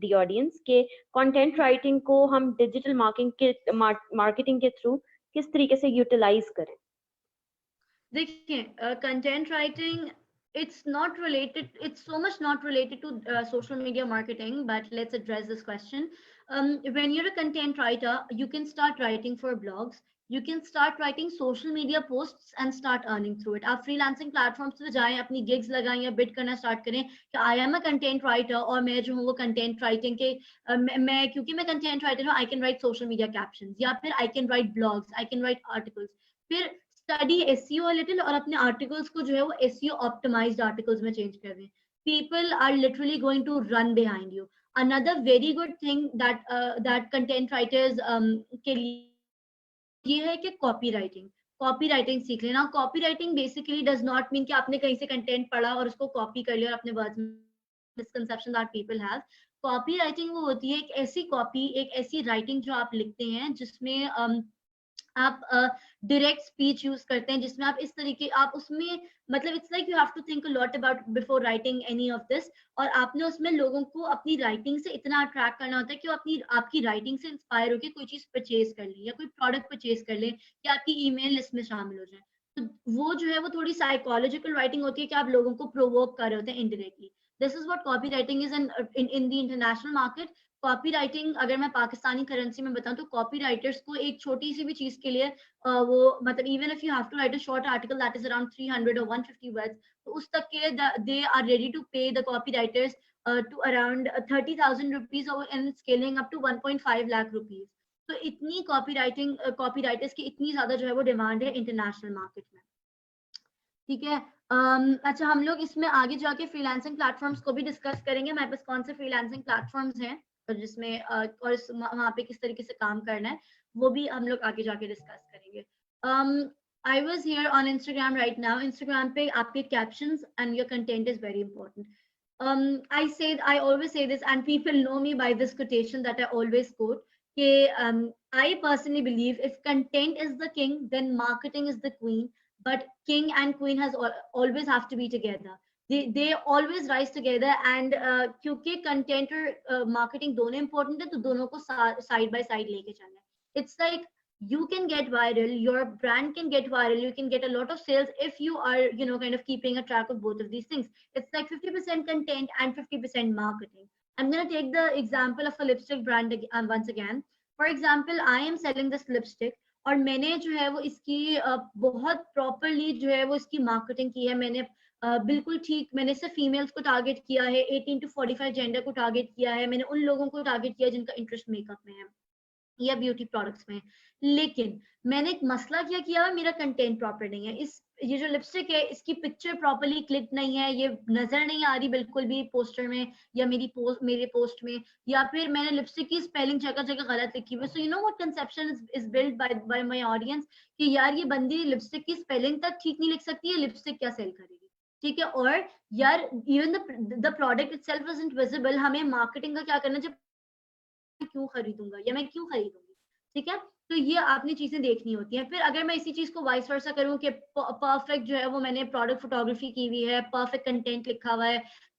the audience कि content writing को हम digital marketing के through किस तरीके से utilize करें. देखिए, content writing, it's not related, it's so much not related to social media marketing, but let's address this question. When you're a content writer, you can start writing for blogs, you can start writing social media posts and start earning through it. आप freelancing platforms पे जाएं, अपनी gigs लगाएं या bid करना start करें कि I am a content writer और मैं जो हूँ वो content writing के मैं क्योंकि मैं content writer हूँ, I can write social media captions या फिर I can write blogs, I can write articles. फिर स्टडी एसईओ लिटिल और अपने आर्टिकल्स को जो है वो एसईओ ऑप्टिमाइज्ड आर्टिकल्स में चेंज कर दें. People are literally going to run behind you. Another very good thing that content writers के लिए ये है कि कॉपी राइटिंग सीख लेना. Copy writing basically does not mean कि आपने कहीं से कंटेंट पढ़ा और उसको कॉपी कर लिया और अपने वर्ड्स में misconception that people have. Copy writing वो होती है एक ऐसी कॉपी, एक ऐसी राइटिंग जो आप लिखते हैं जिसमें आप डायरेक्ट स्पीच यूज करते हैं, जिसमें आप इस तरीके आप उसमें मतलब it's like you have to think a lot about before writing any of this. और आपने उसमें लोगों को अपनी राइटिंग से इतना अट्रैक्ट करना होता है कि वो अपनी आपकी राइटिंग से इंस्पायर होकर कोई चीज परचेज कर ले या कोई प्रोडक्ट परचेज कर ले कि आपकी ईमेल लिस्ट में शामिल हो जाए. तो वो जो है वो थोड़ी साइकोलॉजिकल राइटिंग होती है कि आप लोगों को प्रोवोक कर रहे होते हैं indirectly. This is what copy writing is in the international market. Copy writing अगर मैं पाकिस्तानी करेंसी में बताऊं तो कॉपी राइटर्स को एक छोटी सी भी चीज के लिए वो मतलब even if you have to write a short article that is around 300 or 150 words, तो उस तक के they are ready to pay the copywriters to around 30,000 rupees and scaling up to 1.5 lakh rupees. तो इतनी कॉपी राइटर्स की इतनी ज्यादा जो है वो डिमांड है इंटरनेशनल मार्केट में. ठीक है. अच्छा, हम लोग इसमें आगे जाके फ्रीलांसिंग प्लेटफॉर्म्स को भी डिस्कस करेंगे. हमारे पास कौन से फ्रीलांसिंग प्लेटफॉर्म्स हैं जिसमें और वहाँ पे किस तरीके से काम करना है वो भी हम लोग आगे जाके डिस्कस करेंगे. I was here on Instagram right now. Instagram पे आपके captions and your content is very important. I always say this and people know me by this quotation that I always quote. I personally believe if content is the king, then marketing is the queen. But king and queen always have to be together. They always rise together. And क्योंकि content और marketing दोनों important है, तो दोनों को side by side लेके चलना है. It's like you can get viral, your brand can get viral, you can get a lot of sales if you are, kind of keeping a track of both of these things. It's like 50% content and 50% marketing. I'm going to take the example of a lipstick brand once again. For example, I am selling this lipstick और मैंने जो है वो इसकी बहुत properly जो है वो इसकी मार्केटिंग की है. मैंने बिल्कुल ठीक, मैंने सिर्फ फीमेल्स को टारगेट किया है, 18 to 45 जेंडर को टारगेट किया है, मैंने उन लोगों को टारगेट किया जिनका इंटरेस्ट मेकअप में है या ब्यूटी प्रोडक्ट्स में. लेकिन मैंने एक मसला क्या किया है, मेरा कंटेंट प्रॉपर नहीं है. ये जो लिपस्टिक है इसकी पिक्चर प्रॉपर्ली क्लिक नहीं है, ये नजर नहीं आ रही बिल्कुल भी पोस्टर में या मेरे पोस्ट में, या फिर मैंने लिपस्टिक की स्पेलिंग जगह जगह गलत लिखी हुई. So you know what conception is build by my audience कि यार ये बंदी लिपस्टिक की स्पेलिंग तक ठीक नहीं लिख सकती है, लिपस्टिक क्या सेल करेगी. ठीक है. और यार even the product itself isn't visible. हमें मार्केटिंग का क्या करना, जब क्यों खरीदूंगा या मैं क्यों खरीदूंगी. ठीक है. तो ये आपने चीजें देखनी होती हैं. फिर अगर मैं इसी चीज को वाइस वर्सा करूं कि परफेक्ट जो है वो मैंने प्रोडक्ट फोटोग्राफी की हुई है, परफेक्ट कंटेंट लिखा हुआ है,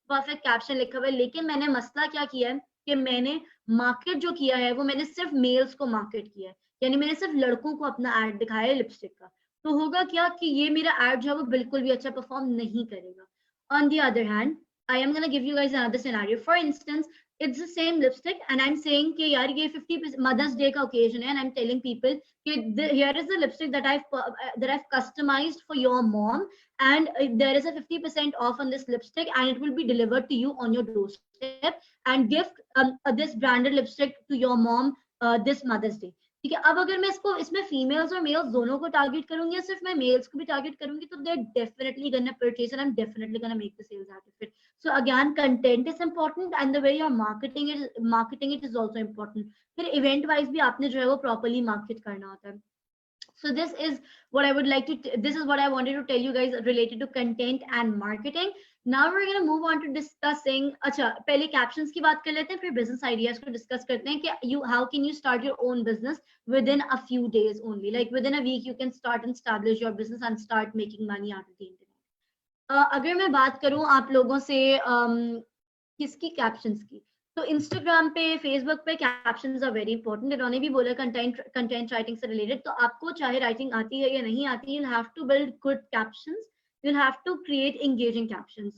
परफेक्ट कैप्शन लिखा हुआ है, लेकिन मैंने मसला क्या किया है कि मैंने मार्केट जो किया है वो मैंने सिर्फ मेल्स को मार्केट किया है, यानी मैंने सिर्फ लड़कों को अपना एड दिखाया है लिपस्टिक का. तो होगा क्या कि ये मेरा एड जो है वो बिल्कुल भी अच्छा परफॉर्म नहीं करेगा. On the other hand, I am going to give you guys another scenario. For instance, it's the same lipstick and I'm saying कि यार ये 50 Mother's Day का occasion है and I'm telling people कि here is the lipstick that I've customized for your mom and there is a 50% off on this lipstick and it will be delivered to you on your doorstep and gift this branded lipstick to your mom this Mother's Day. ठीक है. अब अगर मैं इसमें females और mails दोनों को target करूंगी या सिर्फ मैं मेल्स को भी टारगेट करूंगी, तो they definitely gonna purchase and I am definitely gonna make the sales out of it. So again, content is important and the way you're marketing it is also important. फिर event wise भी आपने जो है वो properly market करना होता है. So this is what I wanted to tell you guys related to content and marketing. Now we're going to move on to discussing, अच्छा पहले captions की बात कर लेते हैं, फिर business ideas को discuss करते हैं कि how can you start your own business within a few days only, like within a week you can start and establish your business and start making money out of the internet. अगर मैं बात करूं आप लोगों से किसकी captions की, तो Instagram पे, Facebook पे captions are very important. इन्होंने भी बोला content writing से related, तो आपको चाहे writing आती है या नहीं आती, you'll have to build good captions. You'll have to create engaging captions.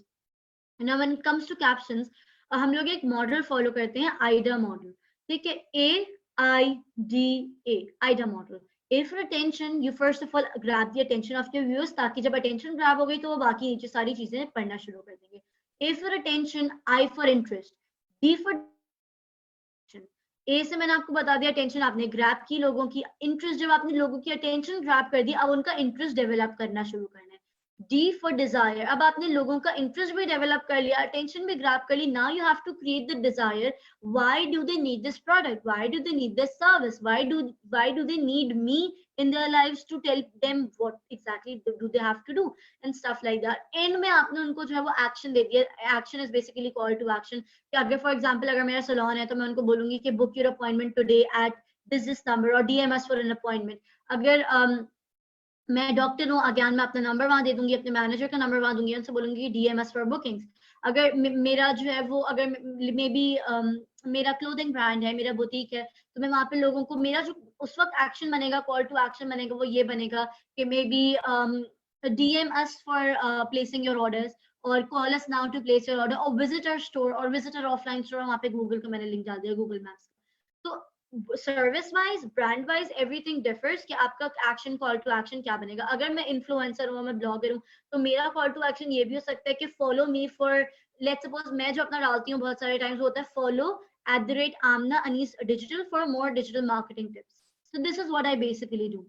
Now when it comes to captions, हम लोग एक मॉडल फॉलो करते हैं, AIDA मॉडल, ठीक है, AIDA, AIDA model. A for attention, you first of all grab the attention of your viewers, ताकि जब attention grab हो गई तो वो बाकी नीचे सारी चीजें पढ़ना शुरू कर देंगे. A for attention, I for interest, D for ए से मैंने आपको बता दिया अटेंशन आपने ग्रैब की, लोगों की इंटरेस्ट, जब आपने लोगों की अटेंशन ग्रैब कर दी, अब उनका इंटरेस्ट डेवलप करना शुरू करना है. डी फॉर डिजायर, अब आपने लोगों का इंटरेस्ट भी डेवलप कर लिया, अटेंशन भी ग्रैब कर ली, now you have to create the desire. Why do they need this product, why do they need this service, why do they need me in their lives to tell them what exactly do they have to do and stuff like that. End में आपने उनको जो है वो action दे दिया. Action is basically call to action. कि अगर फॉर एग्जांपल अगर मेरा सैलून है तो मैं उनको बोलूंगी कि book your appointment today at this number और DMS फॉर एन अपॉइंटमेंट. अगर मैं डॉक्टर हूँ, अज्ञान में अपना नंबर वहां दे दूंगी, अपने मैनेजर का नंबर वहां दूंगी, उनसे बोलूंगी DMS फॉर बुकिंग्स. अगर मेरा जो है वो, अगर मे बी मेरा क्लोथिंग ब्रांड है, मेरा बुटीक है, तो मैं वहां पे लोगों को, मेरा जो उस वक्त एक्शन बनेगा, कॉल टू एक्शन बनेगा, वो ये बनेगा कि may be DM us for placing your orders, और call us now to place your order, or visit our store, और visit our offline store. वहाँ पे गूगल का मैंने लिंक डाल दिया, गूगल मैप्स. तो service wise, brand wise everything differs कि आपका एक्शन, कॉल टू एक्शन क्या बनेगा. अगर मैं इन्फ्लुएंसर हूँ, मैं ब्लॉगर हूँ, तो मेरा कॉल टू एक्शन ये भी हो सकता है कि follow me for, let's suppose मैं जो अपना डालती हूँ बहुत सारे टाइम्स होता है, follow @Amna Anis Digital for more digital marketing tips. So this is what I basically do.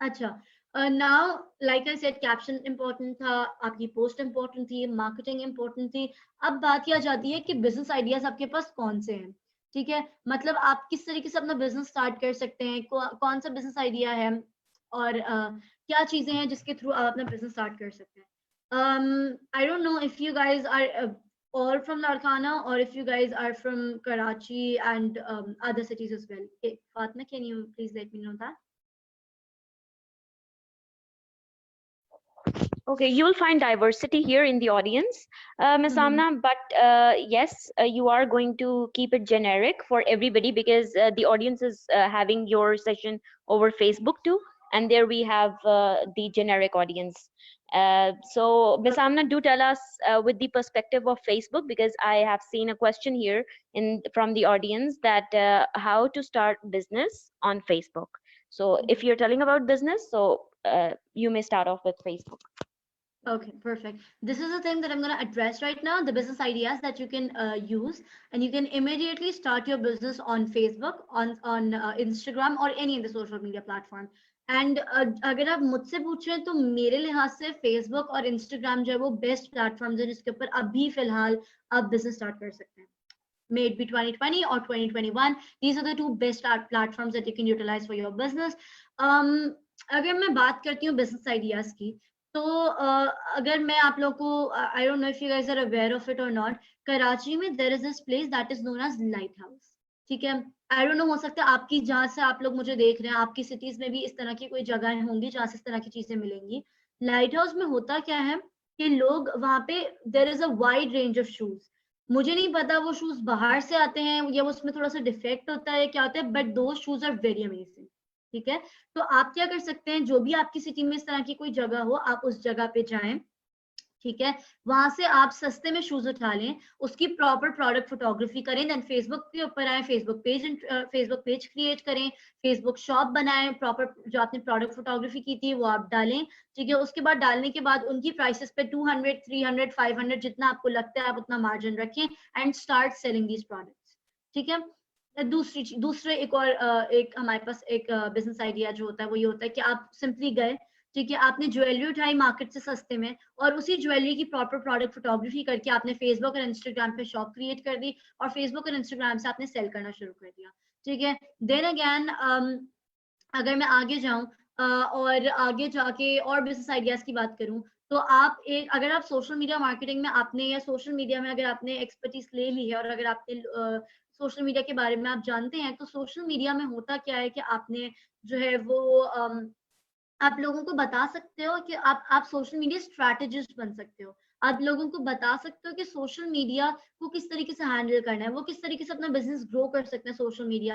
अच्छा, now like I said, caption important था, आपकी पोस्ट important थी, मार्केटिंग important थी. अब बात यह आ जाती है कि बिजनेस आइडियाज आपके पास कौन से हैं. ठीक है, मतलब आप किस तरीके से अपना बिजनेस स्टार्ट कर सकते हैं, कौन सा बिजनेस आइडिया है, और क्या चीजें हैं जिसके थ्रू आप अपना बिजनेस स्टार्ट कर सकते हैं. I don't know if you guys are all from Larkana or if you guys are from Karachi and other cities as well. Okay, Fatma, can you please let me know that? Okay, you'll find diversity here in the audience, Ms. Amna, but yes, you are going to keep it generic for everybody because the audience is having your session over Facebook too, and there we have the generic audience. So Ms. Amna, do tell us with the perspective of Facebook, because I have seen a question here from the audience that how to start business on Facebook. So if you're telling about business, so you may start off with Facebook. Okay, perfect. This is the thing that I'm going to address right now, the business ideas that you can use, and you can immediately start your business on Facebook, on Instagram, or any of the social media platform. And अगर आप मुझसे पूछें तो मेरे लिहाज से Facebook और Instagram जो है वो बेस्ट प्लेटफॉर्म्स है जिसके ऊपर अभी फिलहाल आप बिजनेस स्टार्ट कर सकते हैं. May it be 2020 or 2021, these are the two best platforms that you can utilize for your business. अगर मैं बात करती हूँ business ideas की, तो अगर मैं आप लोग को, I don't know if you guys are aware of it or not, Karachi में there is this place that is known as light house. ठीक है, I don't know, हो सकता है आपकी, जहाँ से आप लोग मुझे देख रहे हैं, आपकी सिटीज में भी इस तरह की कोई जगह होंगी जहाँ से इस तरह की चीजें मिलेंगी. लाइट हाउस में होता क्या है कि लोग वहाँ पे, there is a wide range of shoes. मुझे नहीं पता वो शूज बाहर से आते हैं या उसमें थोड़ा सा डिफेक्ट होता है, क्या होता है, बट दो शूज आर वेरी अमेजिंग. ठीक है, तो आप क्या कर सकते हैं, जो भी आपकी सिटी में इस तरह की कोई जगह हो, आप उस जगह पे जाएं. ठीक है, वहां से आप सस्ते में शूज उठा लें, उसकी प्रॉपर प्रोडक्ट फोटोग्राफी करें, देन फेसबुक के ऊपर आए, फेसबुक पेज क्रिएट करें, फेसबुक शॉप बनाएं, प्रॉपर जो आपने प्रोडक्ट फोटोग्राफी की थी वो आप डालें. ठीक है, उसके बाद डालने के बाद उनकी प्राइसेस पे 200, 300, 500 जितना आपको लगता है आप उतना मार्जिन रखें and start selling these products. ठीक है, दूसरे एक हमारे पास एक बिजनेस आइडिया जो होता है वो ये होता है कि आप सिंपली गए, ठीक है, आपने ज्वेलरी उठाई मार्केट से सस्ते में, और उसी ज्वेलरी की प्रॉपर प्रोडक्ट फोटोग्राफी करके आपने फेसबुक और इंस्टाग्राम पे शॉप क्रिएट कर दी, और फेसबुक और इंस्टाग्राम से आपने सेल करना शुरू कर दिया. ठीक है, देन अगेन अगर मैं आगे जाऊं और आगे जाके और बिजनेस आइडियाज की बात करूं, तो आप एक अगर आप सोशल मीडिया मार्केटिंग में आपने या सोशल मीडिया में अगर आपने एक्सपर्टीज ले ली है और अगर आपने सोशल मीडिया के बारे में आप जानते हैं, तो सोशल मीडिया में होता क्या है कि आपने जो है वो आप लोगों को बता सकते हो कि आप सोशल मीडिया स्ट्रैटेजिस्ट बन सकते हो। आप लोगों को बता सकते हो कि सोशल मीडिया को किस तरीके से हैंडल करना है, वो किस तरीके से अपना बिजनेस ग्रो कर सकते हैं सोशल मीडिया,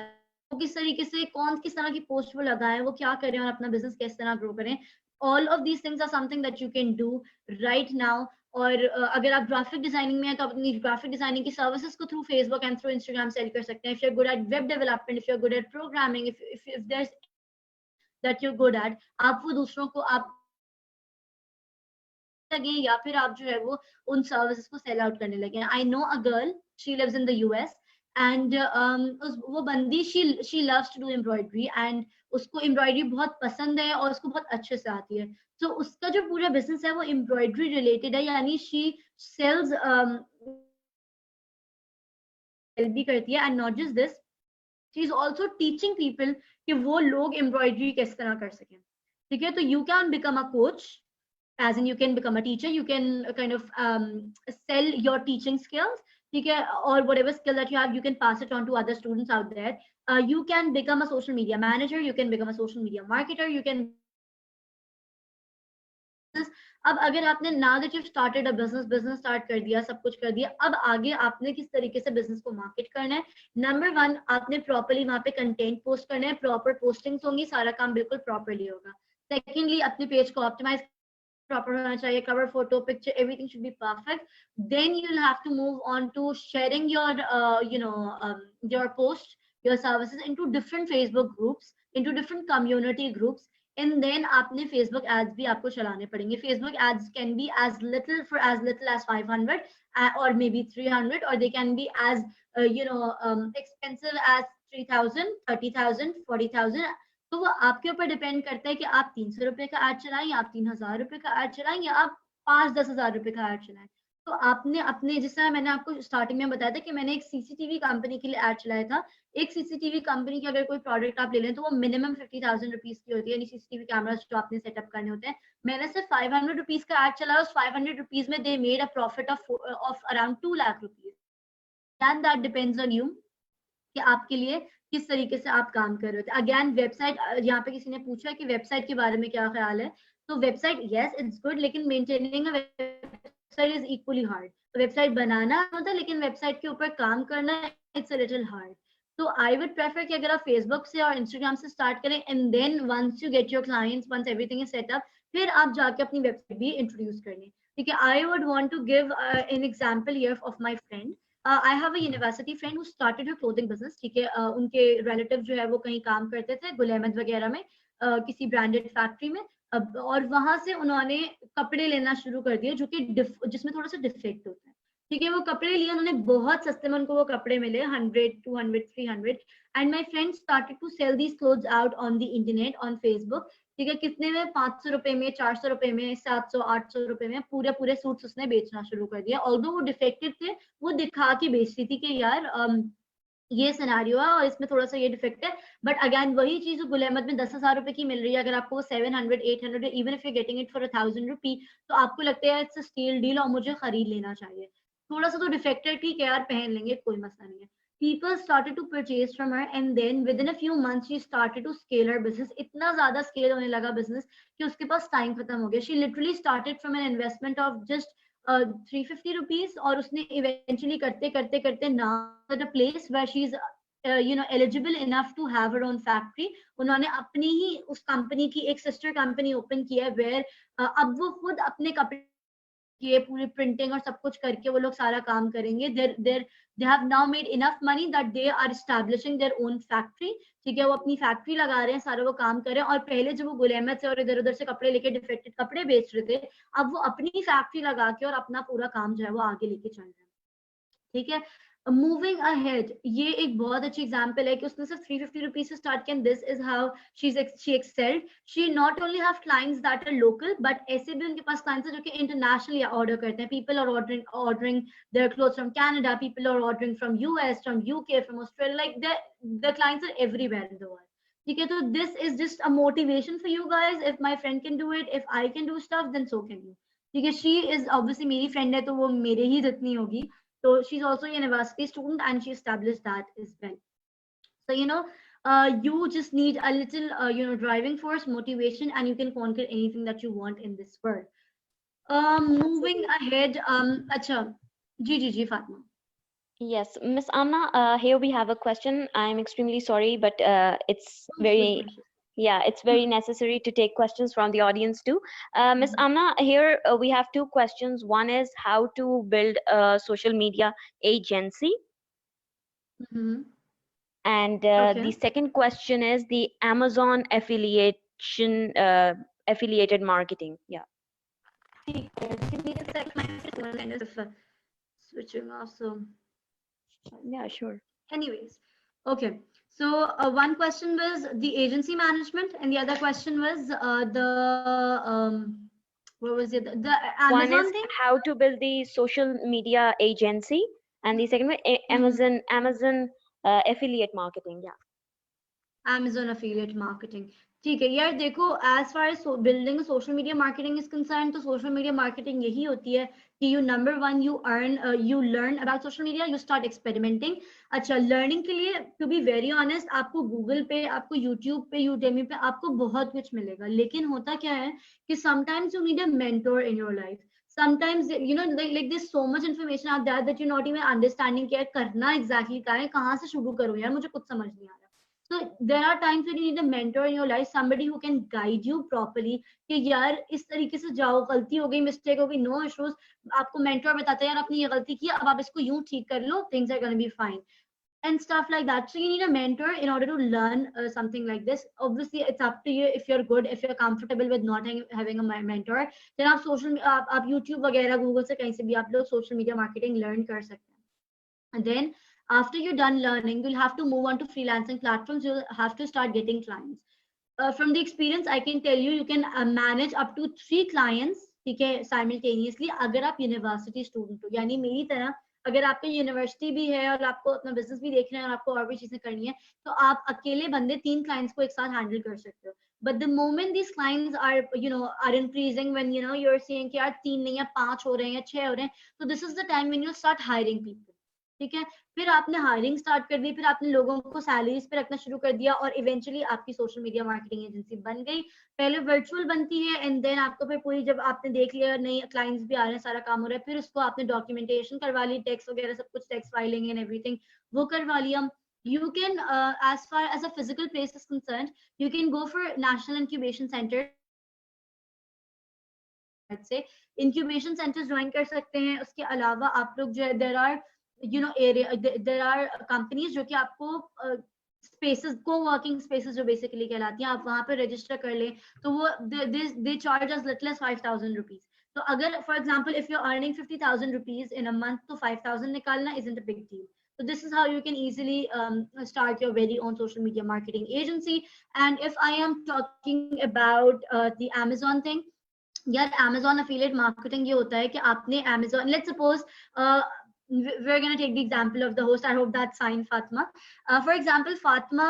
वो किस तरीके से कौन किस तरह की पोस्ट वो लगाएं, वो क्या करें और अपना बिजनेस किस तरह ग्रो करें। All of these things are something that you can do right now. और अगर आप ग्राफिक डिजाइनिंग में है तो अपनी ग्राफिक डिजाइनिंग की सर्विसेज को through Facebook and through Instagram sell कर सकते हैं। If you are good at web development, if you are good at programming, if there is that you good at, आप वो दूसरों को आप लगे या फिर आप जो है वो उन सर्विसेज को सेल आउट करने लगे। I know a girl, she lives in the US and वो बंदी she loves to do embroidery and उसको एम्ब्रॉयडरी बहुत पसंद है और उसको बहुत अच्छे से आती है। तो उसका जो पूरा बिजनेस है वो एम्ब्रॉयडरी रिलेटेड है, यानी शी सेल्स भी करती है। And not just this, she is also teaching people कि वो लोग एम्ब्रॉयडरी किस तरह कर सकें। ठीक है, तो you can become a coach, as in you can become a teacher, you can kind of sell your teaching skills, okay, or whatever skill that you have, you can pass it on to other students out there. You can become a social media manager, you can become a social media marketer, you can अब अगर आपने now that you've started a business start कर दिया, सब कुछ कर दिया, अब आगे आपने किस तरीके से बिजनेस को मार्केट करना है। नंबर 1, आपने प्रॉपर्ली वहां पे कंटेंट पोस्ट करना है, प्रॉपर पोस्टिंग्स होंगी, सारा काम बिल्कुल प्रॉपरली होगा। सेकेंडली, अपने पेज को optimise proper hona chahiye, cover photo, picture, everything should be perfect. Then you'll have to move on to sharing your your post, your services into different Facebook groups, into different community groups. And then आपने Facebook ads भी आपको चलाने पड़ेंगे। Facebook ads can be as little as 500 or maybe 300, or they can be as expensive as 3,000, 30,000, 40,000। तो वो आपके ऊपर depend करता है कि आप 300 रुपए का एड चलाएं या आप 3,000 रुपए का एड चलाएं या आप 5-10 हजार रुपए का एड चलाएं। तो आपने अपने, जिस तरह मैंने आपको स्टार्टिंग में बताया था कि मैंने एक सीसीटीवी कंपनी के लिए एड चलाया था। एक सीसीटीवी कंपनी की अगर कोई प्रोडक्ट आप ले लें तो वो मिनिमम 50,000 रुपीज की होती है, यानी सीसीटीवी कैमरास जो आपने सेटअप करने होते हैं। मैंने सिर्फ 500 रुपीज का एड चलाया, उस 500 रुपीज में they made a profit of around 2 lakh rupees. And that depends on you कि आपके लिए किस तरीके से आप काम कर रहे थे। अगेन वेबसाइट, यहाँ पे किसी ने पूछा कि वेबसाइट के बारे में क्या ख्याल है। तो वेबसाइट यस इट्स गुड, लेकिन maintaining a website is equally hard. Website बनाना होता है लेकिन वेबसाइट के ऊपर काम करना इट्स अ लिटिल हार्ड। तो आई वुड प्रेफर कि अगर आप फेसबुक से और इंस्टाग्राम से स्टार्ट करें and then once you get your clients, once everything is set up, फिर आप जाके अपनी वेबसाइट भी इंट्रोड्यूस कर लें। ठीक है, I would want to give an example here of my friend. I have a university friend who started her clothing business. ठीक है, उनके रिलेटिव जो है वो कहीं काम करते थे गुल अहमद वगैरह में, किसी ब्रांडेड फैक्ट्री में। और वहां से उन्होंने कपड़े लेना शुरू कर दिए जो कि जिसमें थोड़ा सा डिफेक्ट होता है। ठीक है, वो कपड़े लिए उन्होंने, बहुत सस्ते में उनको वो कपड़े मिले, 100, 200, 300। And my friend started to sell these clothes out on the internet, on Facebook. ठीक है, कितने में, 500 रुपए में, 400 रुपए में, 700, 800 रुपए में पूरे पूरे सूट्स उसने बेचना शुरू कर दिया। ऑल्दो वो डिफेक्टेड थे, वो दिखा के बेच रही थी कि यार ये सिनारियो है और इसमें थोड़ा सा ये डिफेक्ट है। बट अगेन वही चीज गुल अहमद में 10,000 रुपए की मिल रही है, अगर आपको वो 700, 800, even if you getting it for 1,000 रुपी, तो आपको लगता है इट्स अ स्टील डील और मुझे खरीद लेना चाहिए। थोड़ा सा तो डिफेक्टेड, ठीक है यार, पहन लेंगे, कोई मसला नहीं है। People started to purchase from her and then within a few months she started to scale her business. इतना ज्यादा स्केल होने लगा बिजनेस कि उसके पास टाइम खत्म हो गया। She literally started from an investment of just 350 rupees और उसने eventually करते करते करते now at a place where she's eligible enough to have her own factory. उन्होंने अपनी ही उस कंपनी की एक सिस्टर कंपनी ओपन की है where अब वो खुद अपने कपड़े ये पूरी प्रिंटिंग और सब कुछ करके वो लोग सारा काम करेंगे। they have now made enough money that they are establishing their own factory। ठीक है, वो अपनी फैक्ट्री लगा रहे हैं, सारा वो काम कर रहे हैं। और पहले जब वो गुल अहमद से और इधर उधर से कपड़े लेके डिफेक्टेड कपड़े बेच रहे थे, अब वो अपनी फैक्ट्री लगा के और अपना पूरा काम जो है वो आगे लेके चल रहे हैं। ठीक है, मूविंग अहेड, ये एक बहुत अच्छी एग्जांपल है कि उसने सिर्फ 350 रुपीज से स्टार्ट किया। This is how she excelled. She not only have clients that are local, but ऐसे भी उनके पास क्लाइंट्स हैं जो कि इंटरनेशनली ऑर्डर करते हैं। People are ordering their clothes from Canada, people are ordering from US, from UK, from Australia, like the clients are everywhere in the world. ठीक है, तो this is just a motivation for you guys. If my friend can do it, if I can do stuff, then so can you. ठीक है, she is obviously मेरी friend है तो वो मेरे ही जितनी होगी, तो she is also university student and she established that as well. So you just need a little driving force, motivation, and you can conquer anything that you want in this world. Moving Absolutely. ahead, acha, ji Fatma. Yes, Miss Amna, here we have a question. I'm extremely sorry, but it's Oh, so very, precious. yeah, it's very necessary to take questions from the audience too. Miss Mhm. Amna, here we have two questions. One is how to build a social media agency, Mhm. and Okay. the second question is the Amazon affiliated marketing. Yeah. ठीक है, give me a second. My phone kind of switching off. So, Yeah, sure. anyways, okay. So one question was the agency management, and the other question was what was it? The One Amazon is thing. how to build the social media agency, and the second one, Mhm. Amazon affiliate marketing. Yeah. Amazon affiliate marketing. ठीक है यार, देखो as far as building a social media marketing is concerned, तो social media marketing यही होती है कि you number one you learn about social media, you start experimenting. अच्छा, learning के लिए to be very honest आपको Google पे, आपको YouTube पे, Udemy पे आपको बहुत कुछ मिलेगा, लेकिन होता क्या है कि sometimes you need a mentor in your life. Sometimes like there's so much information out there that you're not even understanding क्या करना exactly क्या है, कहाँ से शुरू करूँ यार, मुझे कुछ समझ नहीं आ रहा. So there are times when you need a mentor in your life, somebody who can guide you properly कि यार इस तरीके से जाओ, गलती हो गई, मिस्टेक हो गई, नो इश्यूज. आपको मेंटर बताता है यार आपने ये गलती की, अब आप इसको यूं ठीक कर लो, things are going to be fine and stuff like that. So you need a mentor in order to learn something like this. Obviously it's up to you if you're good, if you're comfortable with not having a mentor, then आप आप YouTube वगैरह Google से कहीं से भी आप लोग social media marketing learn कर सकते हैं. And then after you're done learning, you'll have to move on to freelancing platforms. You'll have to start getting clients. From the experience, I can tell you, you can manage up to 3 clients, ठीक है, simultaneously अगर आप university student हो, यानी मेरी तरह अगर आपके यूनिवर्सिटी भी है और आपको अपना बिजनेस भी देखना है और आपको और भी चीजें करनी है, तो आप अकेले बंदे 3 clients को एक साथ हैंडल कर सकते हो. But the moment these clients are increasing, when you're seeing कि यार 3 नहीं है, 5 हो रहे हैं या 6 हो रहे हैं, so this is the time when you start hiring people. ठीक है, फिर आपने हायरिंग स्टार्ट कर दी, फिर आपने लोगों को सैलरीज पे रखना शुरू कर दिया और इवेंचुअली आपकी सोशल मीडिया मार्केटिंग एजेंसी बन गई. पहले वर्चुअल बनती है एंड देन आपको फिर पूरी, जब आपने देख लिया नहीं क्लाइंट्स भी आ रहे हैं, सारा काम हो रहा है, फिर उसको आपने डॉक्यूमेंटेशन करवा ली, टैक्स वगैरह सब कुछ, टैक्स फाइलिंग एंड एवरीथिंग वो करवा लिया. You can, as far as a physical place is concerned, you can go for national incubation center. से incubation centers ज्वाइन कर सकते हैं. उसके अलावा आप लोग जो है, there are companies जो कि आपको स्पेसेस, co-working spaces जो बेसिकली कहलाती हैं, आप वहां पे रजिस्टर कर लें तो वो they charge as little as 5,000 rupees. तो अगर for example if you're earning 50,000 rupees in a month, तो 5,000 निकालना isn't a big deal. So this is how you can easily start your very own social media marketing agency. And if I am talking about the Amazon thing, यार Amazon affiliate marketing ये होता है कि आपने Amazon, let's suppose we're going to take the example of the host. I hope that's fine, Fatma. For example, Fatma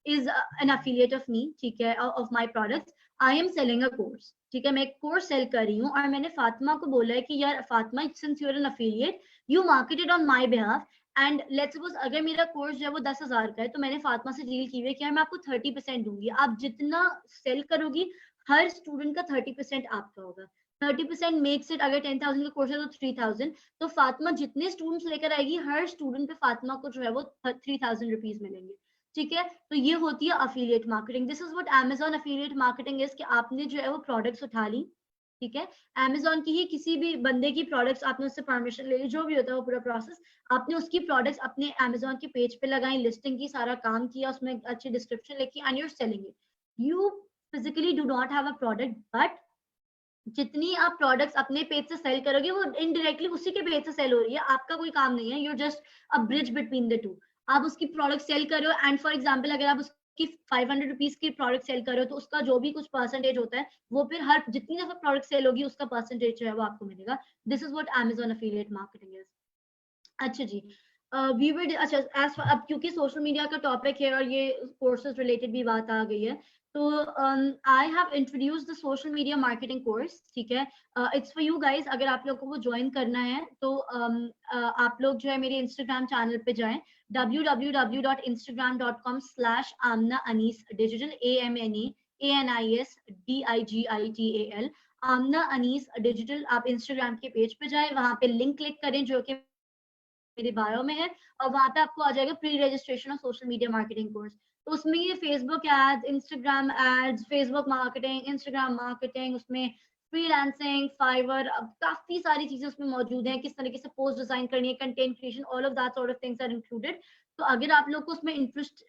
is an affiliate of me, ठीक है, of my products. I am selling a course, ठीक है, मैं एक course cell कर रही हूँ और मैंने फातिमा को बोला है कि यार Fatima, since you're an affiliate, you market it on my behalf. And let's suppose अगर मेरा कोर्स जो है वो 10,000 का है, तो मैंने फातिमा से डील की हुई है कि मैं आपको 30% दूंगी, आप जितना सेल करोगी हर स्टूडेंट का 30% आपका होगा. 30% मेक्स इट, अगर 10,000 का कोर्स है तो 3,000. तो फातिमा जितने स्टूडेंट्स लेकर आएगी, हर स्टूडेंट पे फातिमा को जो है वो 3,000 रुपीज मिलेंगे. ठीक है, तो ये होती है affiliate marketing. This is what Amazon affiliate marketing is, कि आपने जो है वो प्रोडक्ट्स उठा ली, ठीक है, अमेजॉन की ही किसी भी बंदे की प्रोडक्ट्स, आपने उससे परमिशन ले ली, जो भी होता है वो पूरा प्रोसेस, आपने उसकी प्रोडक्ट्स अपने अमेजॉन के पेज पे लगाई, लिस्टिंग की, सारा काम किया, उसमें अच्छी डिस्क्रिप्शन लिखी, and you are selling it. You physically do not have a product, but जितनी आप प्रोडक्ट्स अपने पेज से सेल करोगे वो इनडायरेक्टली उसी के पेज से सेल हो रही है, आपका कोई काम नहीं है. you're just a bridge between the two. आप उसकी प्रोडक्ट सेल करो एंड फॉर एग्जांपल अगर आप उसकी 500 रुपीज की प्रोडक्ट सेल करो, तो उसका जो भी कुछ परसेंटेज होता है वो फिर हर जितनी दफा प्रोडक्ट सेल होगी उसका परसेंटेज जो है वो आपको मिलेगा. This is what Amazon affiliate marketing is. अच्छा जी, वी विल, अच्छा अब क्योंकि सोशल मीडिया का टॉपिक है और ये कोर्सेज रिलेटेड भी बात आ गई है, तो I have introduced the social media marketing course, ठीक है. It's for you guys. अगर आप लोगों को ज्वाइन करना है तो आप लोग जो है मेरे इंस्टाग्राम चैनल पे जाएं, www.instagram.com/amna-anis-digital, AMNA-ANIS-DIGITAL, आमना अनीस डिजिटल. आप इंस्टाग्राम के पेज पे जाएं, वहां पे लिंक क्लिक करें जो कि मेरे बायो में है, और वहां पे आपको आ जाएगा pre registration of social media marketing course. तो उसमें ये Facebook ads, Instagram ads, Facebook marketing, Instagram marketing, उसमें फ्रीलांसिंग, फाइवर, अब काफी सारी चीजें उसमें मौजूद हैं, किस तरीके से पोस्ट डिजाइन करनी है, content creation, all of that sort of things are included. तो अगर आप लोग को उसमें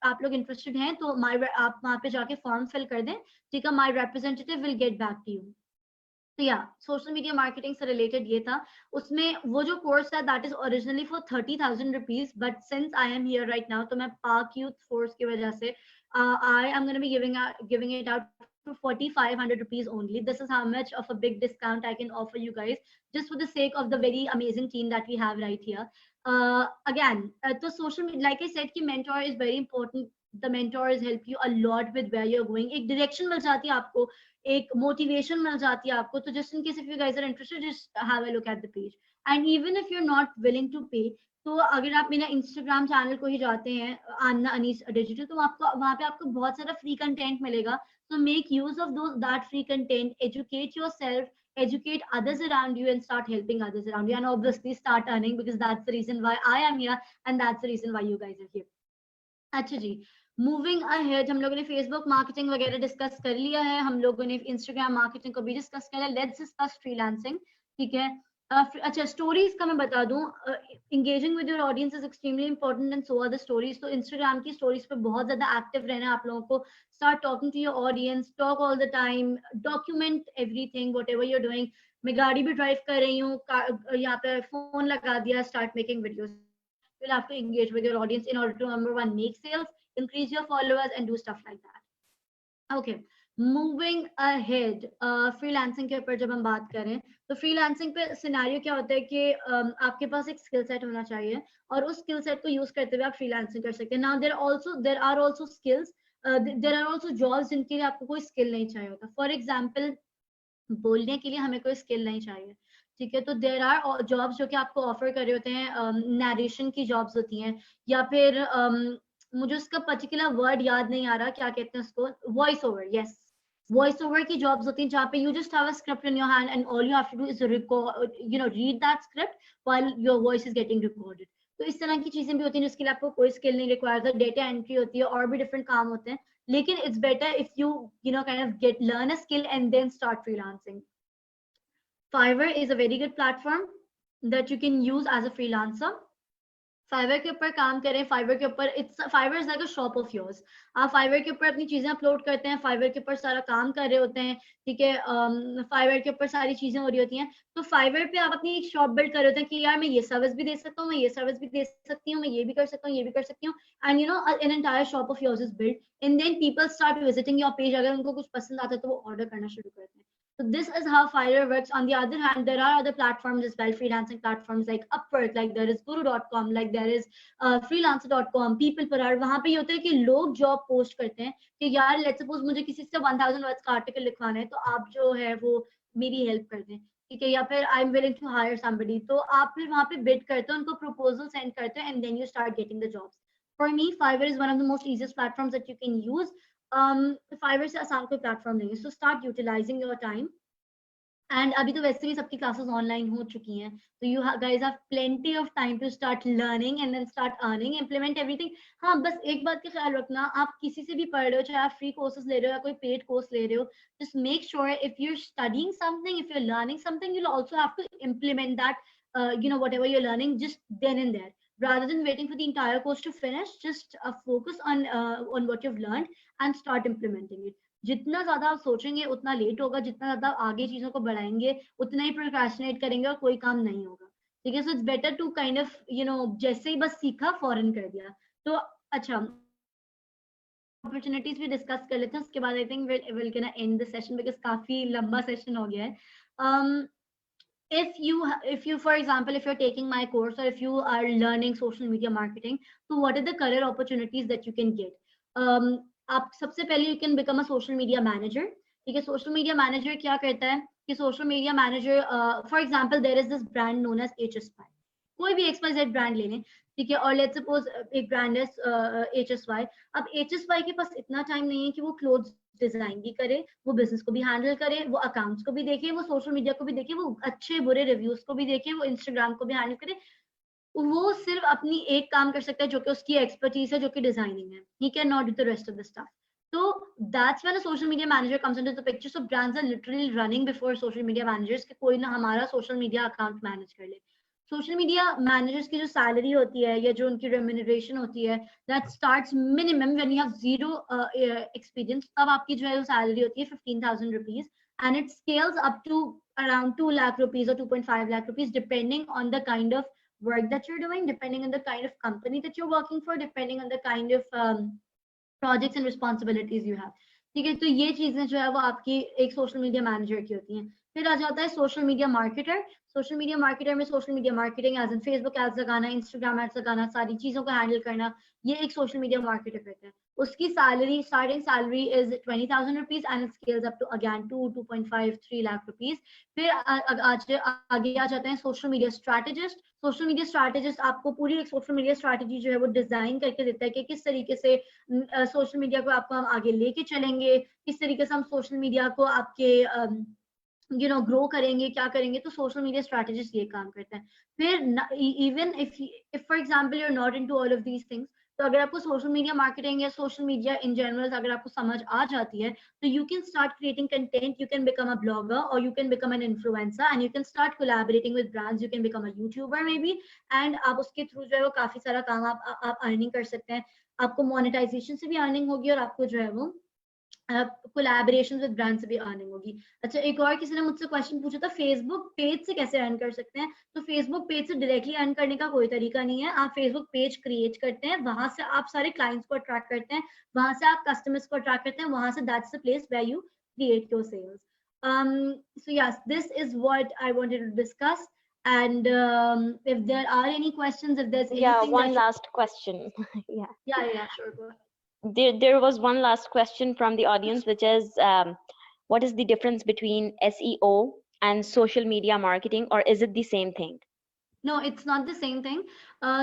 आप लोग इंटरेस्टेड हैं तो आप वहां पे जाके फॉर्म फिल कर दें, ठीक है. My representative will get back to you. तो या सोशल मीडिया मार्केटिंग से रिलेटेड ये था. उसमें वो जो कोर्स है that is originally for 30,000 rupees, but since I am here right now, तो मैं पाक यूथ फोर्स की वजह से I am gonna be giving it out for 4,500 rupees only. This is how much of a big discount I can offer you guys, just for the sake of the very amazing team that we have right here. Again, so social media, like I said, ki mentor is very important. The mentors help you a lot with where you're going. एक direction मिल जाती है आपको, एक motivation मिल जाती है आपको. तो just in case if you guys are interested, just have a look at the page. And even if you are not willing to pay, तो अगर आप मेरा इंस्टाग्राम चैनल को ही जाते हैं, आन्ना अनीस डिजिटल, तो आपको वहां पे आपको बहुत सारा फ्री कंटेंट मिलेगा. So make use of that free content, educate yourself, educate others around you, and start helping others around you, and obviously start earning, because that's the reason why I am here, and that's the reason why you guys are here. अच्छा जी, moving ahead, हम लोगों ने Facebook marketing वगैरह discuss कर लिया है, हम लोगों ने इंस्टाग्राम मार्केटिंग को भी डिस्कस किया है. लेट्स डिस्कस फ्रीलांसिंग, ठीक है. अच्छा, स्टोरीज का मैं बता दूं, engaging with your audience is extremely important, and so are the stories. तो इंस्टाग्राम की स्टोरीज पे बहुत ज्यादा एक्टिव रहना है आप लोगों को. Start talking to your audience, talk all the time, document everything whatever you are doing. मैं गाड़ी भी ड्राइव कर रही हूँ, यहाँ पे फोन लगा दिया, start making videos. You'll have to engage with your audience in order to, number one, make sales, increase your followers, and do stuff like that. Okay, moving ahead, freelancing के ऊपर जब हम बात करें, तो freelancing पे सिनेरियो क्या होता है कि आपके पास एक स्किल सेट होना चाहिए, और उस स्किल सेट को यूज करते हुए आप फ्रीलांसिंग कर सकते हैं. Now there are also skills, there are also jobs जिनके लिए आपको कोई स्किल नहीं चाहिए होता. फॉर एग्जाम्पल, बोलने के लिए हमें कोई स्किल नहीं चाहिए, ठीक है. तो देर आर जॉब्स जो कि आपको ऑफर कर रहे होते हैं, नरेशन की जॉब्स होती हैं, या फिर मुझे उसका पर्टिकुलर वर्ड याद नहीं आ रहा, क्या कहते हैं उसको, voice over. Yes, voice over की जॉब्स होती हैं, जहाँ पे you just have a script in your hand, and all you have to do is read that script while your voice is getting recorded. तो इस तरह की चीजें भी होती हैं जिसके लिए आपको कोई स्किल नहीं रिक्वायर्ड. डेटा एंट्री होती है, और भी डिफरेंट काम होते हैं. लेकिन it's better if you kind of learn a skill and then start freelancing. Fiverr is a very good platform that you can use as a freelancer. Fiverr के ऊपर काम करें. Fiverr के ऊपर Fiverr is like a shop of yours. आप Fiverr के ऊपर अपनी चीजें अपलोड करते हैं, Fiverr के ऊपर सारा काम कर रहे होते हैं, ठीक है. Fiverr के ऊपर सारी चीजें हो रही होती हैं. तो Fiverr पे आप अपनी एक शॉप बिल्ड कर रहे होते हैं कि यार मैं ये सर्विस भी दे सकता हूँ, मैं ये सर्विस भी दे सकती हूँ, मैं ये भी कर सकता हूँ, ये भी कर सकती हूँ. And an entire shop of yours is built, and then people start visiting your page. अगर उनको कुछ पसंद आता है तो वो ऑर्डर करना शुरू करते हैं. So this is how Fiverr works. On the other hand, there are other platforms as well, freelancing platforms like Upwork, like there is Guru.com, like there is freelancer.com, people per hour. वहाँ पे ये होता है कि लोग job post करते हैं कि यार लेट्स सपोज मुझे किसी से 1000 वर्ड्स का आर्टिकल लिखवाना है, तो आप जो है वो मेरी हेल्प कर दें, ठीक है. या फिर I am willing to hire somebody, तो आप फिर वहाँ पे बिड करते हो, उनको प्रपोजल सेंड करते हो, and then you start getting the jobs. For me, Fiverr is one of the most easiest platforms that you can use. Fiverr से आसान कोई प्लेटफॉर्म नहीं है. So start utilizing your time. And अभी तो वैसे भी सबकी क्लासेस ऑनलाइन हो चुकी हैं, तो you guys have plenty of time to start learning and then start earning, implement everything. हाँ, बस एक बात का ख्याल रखना, आप किसी से भी पढ़ रहे हो, चाहे आप फ्री कोर्सेज ले रहे हो या कोई पेड कोर्स ले रहे हो, just make sure if you're studying something, if you're learning something, you'll also have to implement that, whatever you're learning, just then and there, rather than waiting for the entire course to finish. Just focus on what you've learned and start implementing it. जितना ज्यादा आप सोचेंगे उतना late होगा, जितना ज्यादा आगे चीजों को बढ़ाएंगे उतना ही प्रोक्रेस्टिनेट करेंगे और कोई काम नहीं होगा, ठीक है. So it's better to kind of जैसे ही बस सीखा फौरन कर दिया. तो अच्छा, अपॉर्चुनिटीज भी डिस्कस कर लेते हैं, उसके बाद I think will gonna and the session because काफी लंबा सेशन हो गया है. If you for example, if you're taking my course or if you are learning social media marketing, so what are the career opportunities that you can get? आप सबसे पहले you can become a social media manager. ठीक है, social media manager क्या करता है कि social media manager, for example there is this brand known as HSY, कोई भी XYZ ब्रांड ले लें, ठीक है, और लेट्स सपोज एक ब्रांड है HSY। अब HSY के पास इतना टाइम नहीं है कि वो क्लोथ्स डिजाइन भी करे, वो बिजनेस को भी हैंडल करे, वो अकाउंट्स को भी देखे, वो सोशल मीडिया को भी देखे, वो अच्छे बुरे रिव्यूज को भी देखे, वो इंस्टाग्राम को भी हैंडल करे। वो सिर्फ अपनी एक काम कर सकता है जो कि उसकी एक्सपर्टीज है, जो कि डिजाइनिंग है। He can not do the rest of the stuff. So that's when a social media manager comes into the picture. So brands are literally running before social media managers कि कोई ना हमारा social media account manage कर ले। Social media managers की जो salary होती है या जो उनकी remuneration होती है, that starts minimum when you have zero experience, तब आपकी जो है वो salary होती है 15,000 rupees, and it scales up to around 2 lakh rupees or 2.5 lakh rupees depending on the kind of work that you're doing, depending on the kind of company that you're working for, depending on the kind of projects and responsibilities you have. ठीक है, तो ये चीजें जो है वो आपकी एक सोशल मीडिया मैनेजर की होती हैं। फिर आ जाता है social media marketer. Social media marketer में social media marketing as in Facebook ads लगाना, इंस्टाग्राम एड्स लगाना, सारी चीजों को हैंडल करना, ये एक सोशल मीडिया मार्केटर करता है। उसकी salary, starting salary is 20,000 rupees and it scales up to again 2.5 3 lakh rupees. फिर आगे आ जाते हैं social media strategist. Social media strategist आपको पूरी एक सोशल मीडिया स्ट्रैटेजी जो है वो डिजाइन करके देता है कि किस तरीके से सोशल मीडिया को आपको हम आगे लेके चलेंगे, किस तरीके से हम सोशल मीडिया को आपके ग्रो करेंगे, क्या करेंगे। तो सोशल मीडिया स्ट्रैटेजिस्ट ये काम करते हैं। फिर even if for example you are not into all of these things, तो अगर आपको सोशल मीडिया मार्केटिंग या सोशल मीडिया इन जनरल अगर आपको समझ आ जाती है, तो you can start creating content, you can become a blogger और you can become an influencer and you can start collaborating with brands, you can become a YouTuber maybe, and आप उसके थ्रू जो है वो काफी सारा काम आप अर्निंग कर सकते हैं। आपको मोनेटाइजेशन से भी अर्निंग होगी और आपको जो है वो कोलैबोरेशन विद ब्रांड से भी अर्निंग होगी। अच्छा, एक और किसी ने मुझसे क्वेश्चन पूछा था फेसबुक पेज से कैसे अर्न कर सकते हैं। तो फेसबुक पेज से डायरेक्टली अर्न करने का कोई तरीका नहीं है। आप फेसबुक पेज क्रिएट करते हैं, वहां से आप सारे क्लाइंट्स को अट्रैक्ट करते हैं, वहां से आप कस्टमर्स को अट्रैक्ट करते हैं, वहां से that's the place where you create your sales. So yes, this is what I wanted to discuss. And if there are any questions, if there's Yeah, anything one that last question. Yeah. yeah, sure, go ahead. There was one last question from the audience, which is, what is the difference between SEO and social media marketing, or is it the same thing? No, it's not the same thing.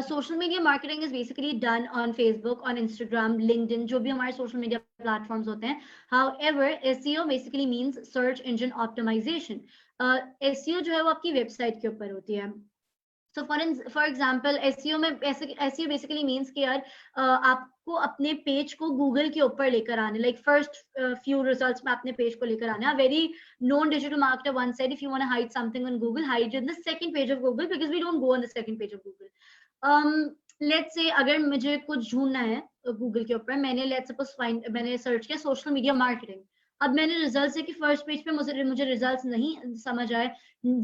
Social media marketing is basically done on Facebook, on Instagram, LinkedIn, जो भी हमारे social media platforms होते हैं. However, SEO basically means search engine optimization. SEO जो है वो आपकी website के ऊपर होती है. So for example, SEO में SEO basically means कि यार आपको अपने पेज को गूगल के ऊपर लेकर आने, like first few results में अपने पेज को लेकर आने. A very known digital marketer once said, if you want to hide something on Google, hide it in the second page of Google, because we don't go on the second page of Google. Let's say अगर मुझे कुछ ढूंढना है Google के ऊपर, मैंने let's suppose मैंने search किया सोशल मीडिया मार्केटिंग. अब मैंने रिजल्ट से कि फर्स्ट पेज पे मुझे रिजल्ट्स नहीं समझ आए.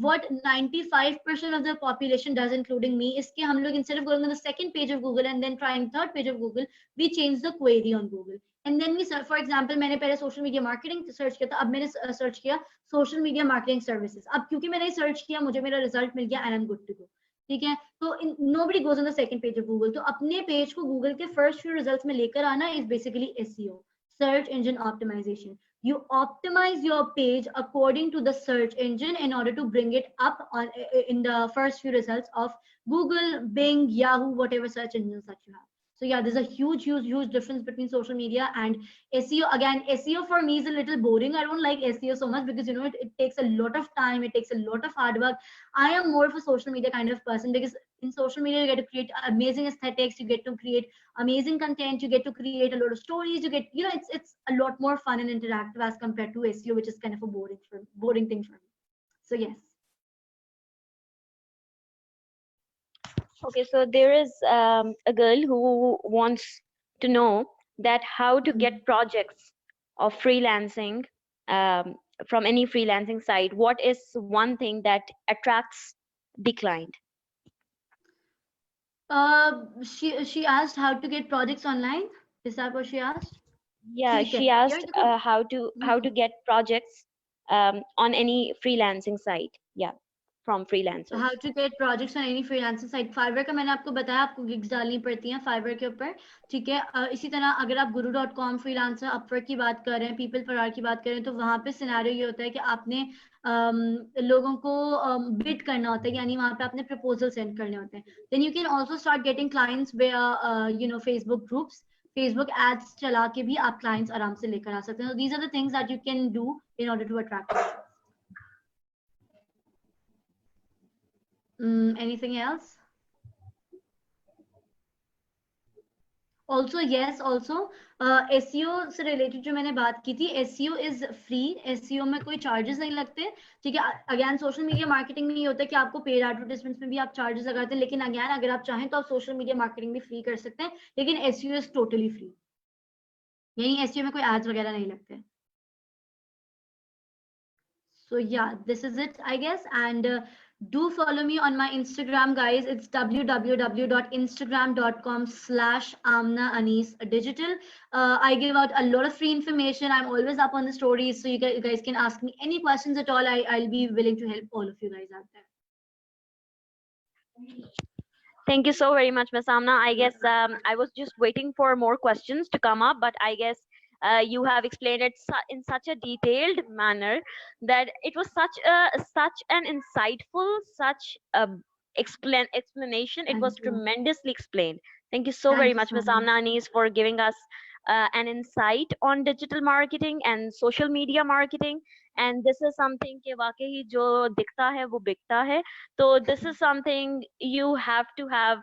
What 95% of the population does, including me, is कि हम लोग instead of going on the second page of Google and then trying third page of Google, we change the query on Google. And then we search, for example, मैंने पहले social media marketing search किया था, अब मैंने search किया social media marketing services. अब क्योंकि मैंने search किया, मुझे मेरा result मिल गया and I'm good to go. ठीक है, तो nobody goes on the second page of Google. तो अपने पेज को Google के first few results में लेकर आना is basically SEO, search engine optimization. You optimize your page according to the search engine in order to bring it up on in the first few results of Google, Bing, Yahoo, whatever search engines that you have. So yeah, there's a huge difference between social media and SEO. Again, SEO for me is a little boring. I don't like SEO so much because it takes a lot of time, it takes a lot of hard work. I am more of a social media kind of person, because in social media you get to create amazing aesthetics, you get to create amazing content, you get to create a lot of stories, you get, it's a lot more fun and interactive as compared to SEO, which is kind of a boring thing for me. So yes. Okay, so there is a girl who wants to know that how to get projects of freelancing from any freelancing site. What is one thing that attracts the client? She asked how to get projects online. Is that what she asked? Yeah, she asked how to get projects on any freelancing site. Yeah. from freelancers. How to get projects on any freelancing site. Fiverr का मैंने आपको बताया, आपको gigs डालनी पड़ती हैं Fiverr के ऊपर, ठीक है। इसी तरह अगर आप guru.com freelancer, Upwork की बात कर रहे हैं, People for Art की बात कर रहे हैं, तो वहाँ पे सिनेरियो ये होता है कि आपने लोगों को बिड करना होता है, यानी वहाँ पे आपने प्रपोजल सेंड करने होते हैं. Then you can also start getting clients via Facebook groups, Facebook ads चला के भी आप clients आराम से लेकर आ सकते हैं. So these are the things that you can do in order to attract clients. Anything else? Also, yes, also SEO से related जो मैंने बात की थी, SEO is free. SEO में कोई charges नहीं लगते, ठीक है. Again, social media marketing में ये होता है कि आपको paid advertisements में भी आप charges लगाते हैं, लेकिन again अगर आप चाहें तो आप social media marketing भी free कर सकते हैं, लेकिन SEO is totally free. यानी SEO में कोई ads वगैरह नहीं लगते. So yeah, this is it, I guess. And do follow me on my Instagram, guys. It's www.instagram.com/AmnaAnisDigital. I give out a lot of free information. I'm always up on the stories, so you guys can ask me any questions at all. I'll be willing to help all of you guys out there. Thank you so very much, Ms. Amna. I guess I was just waiting for more questions to come up, but I guess you have explained it in such a detailed manner that it was such an insightful, explanation. It was tremendously explained. Thank you so very much, Ms. Amna Anis, for giving us an insight on digital marketing and social media marketing. And this is something कि वाकई जो दिखता है वो बिकता है. So this is something you have to have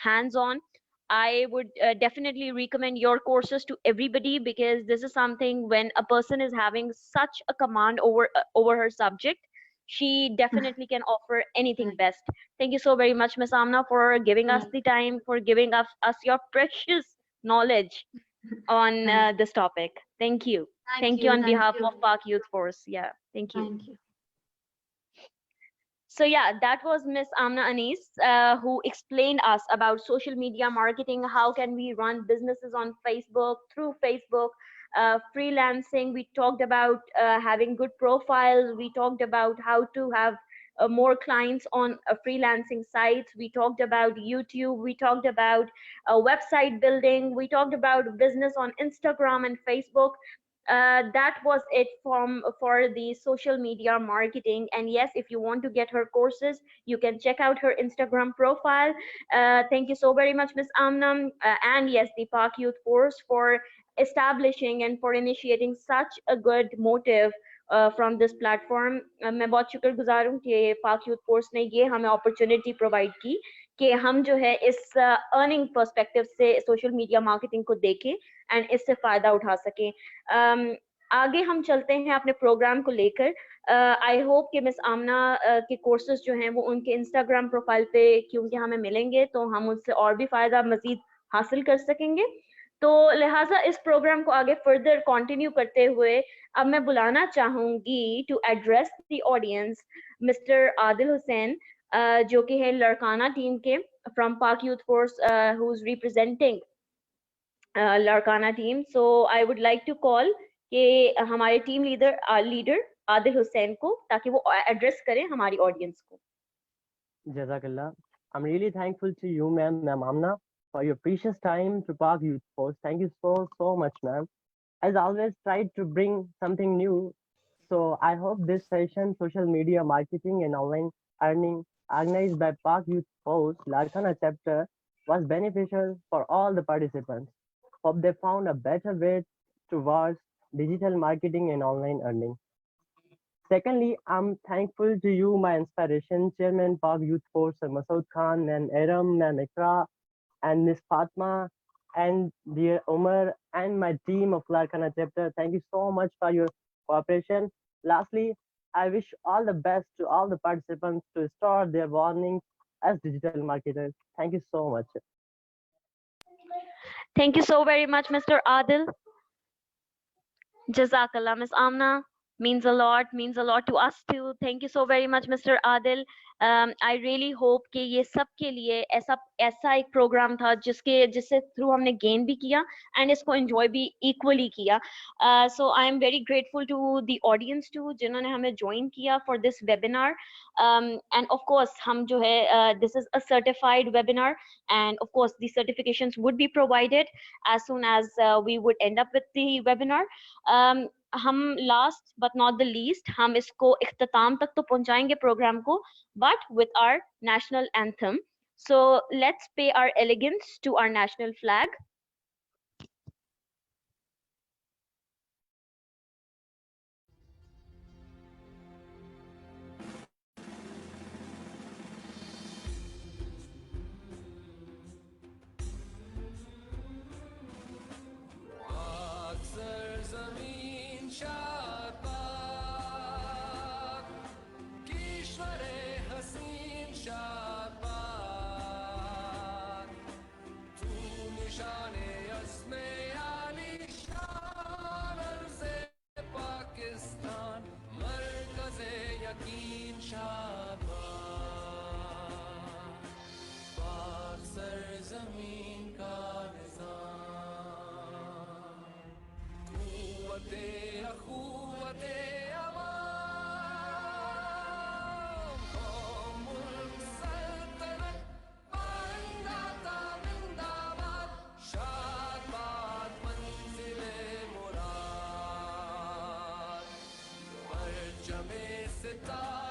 hands-on. I would definitely recommend your courses to everybody, because this is something when a person is having such a command over her subject, she definitely can offer anything best. Thank you so very much, Ms. Amna, for giving us the time, for giving us your precious knowledge on this topic. Thank you. Thank you on behalf of Park Youth Force. Yeah, thank you. Thank you. So yeah, that was Miss Amna Anis, who explained us about social media marketing. How can we run businesses on Facebook, through Facebook, freelancing. We talked about having good profiles. We talked about how to have more clients on freelancing sites. We talked about YouTube. We talked about website building. We talked about business on Instagram and Facebook. That was it for the social media marketing. And yes, if you want to get her courses, you can check out her Instagram profile. Thank you so very much, Ms. Amna, and yes, the Park Youth Force for establishing and for initiating such a good motive from this platform. मैं बहुत शुक्रगुजार हूँ कि पाक youth force ने ये हमें opportunity provide की कि हम जो है इस अर्निंग पर्सपेक्टिव से सोशल मीडिया मार्केटिंग को देखें एंड इससे फायदा उठा सकें. आगे हम चलते हैं अपने प्रोग्राम को लेकर. आई होप कि मिस आमना के कोर्सेज जो हैं वो उनके इंस्टाग्राम प्रोफाइल पे क्योंकि हमें मिलेंगे तो हम उससे और भी फायदा मजीद हासिल कर सकेंगे. तो लिहाजा इस प्रोग्राम को आगे फर्दर कंटिन्यू करते हुए अब मैं बुलाना चाहूंगी to address the audience mister Adil Hussain, जो कि है लड़काना टीम के from Pak youth force, who is representing Larkana team. So I would like to call कि हमारे टीम लीडर आदिल हुसैन को, ताकि वो एड्रेस करें हमारी ऑडियंस को. Jazakallah. I'm really thankful to you, ma'am Amna, for your precious time to Park Youth Force. Thank you so much, ma'am. As always, tried to bring something new. So I hope this session, social media marketing and online earning, organized by Park Youth Force, Larkana chapter, was beneficial for all the participants. Hope they found a better way towards digital marketing and online earning. Secondly, I'm thankful to you, my inspiration, Chairman Park Youth Force, Masood Khan, and Aram, and Ikra, and Miss Fatma, and dear Umar, and my team of Larkana chapter. Thank you so much for your cooperation. Lastly, I wish all the best to all the participants to start their warnings as digital marketers. Thank you so much. Thank you so very much, Mr. Adil. Jazakallah. Miss Amna, means a lot to us too. Thank you so very much, Mr. Adil. I really hope कि ये सब के लिए ऐसा एक programme था जिससे through हमने गेन भी किया एंड इसको एंजॉय भी इक्वली किया. So I am very grateful to the audience too जिन्होंने हमें ज्वाइन किया for this webinar. And of course हम जो है this is a certified webinar and of course the certifications would be provided as soon as we would end up with the webinar. हम last but not the least हम इसको इख्तिताम तक तो पहुंचाएंगे programme को but with our national anthem. So let's pay our elegance to our national flag. जमे सितारे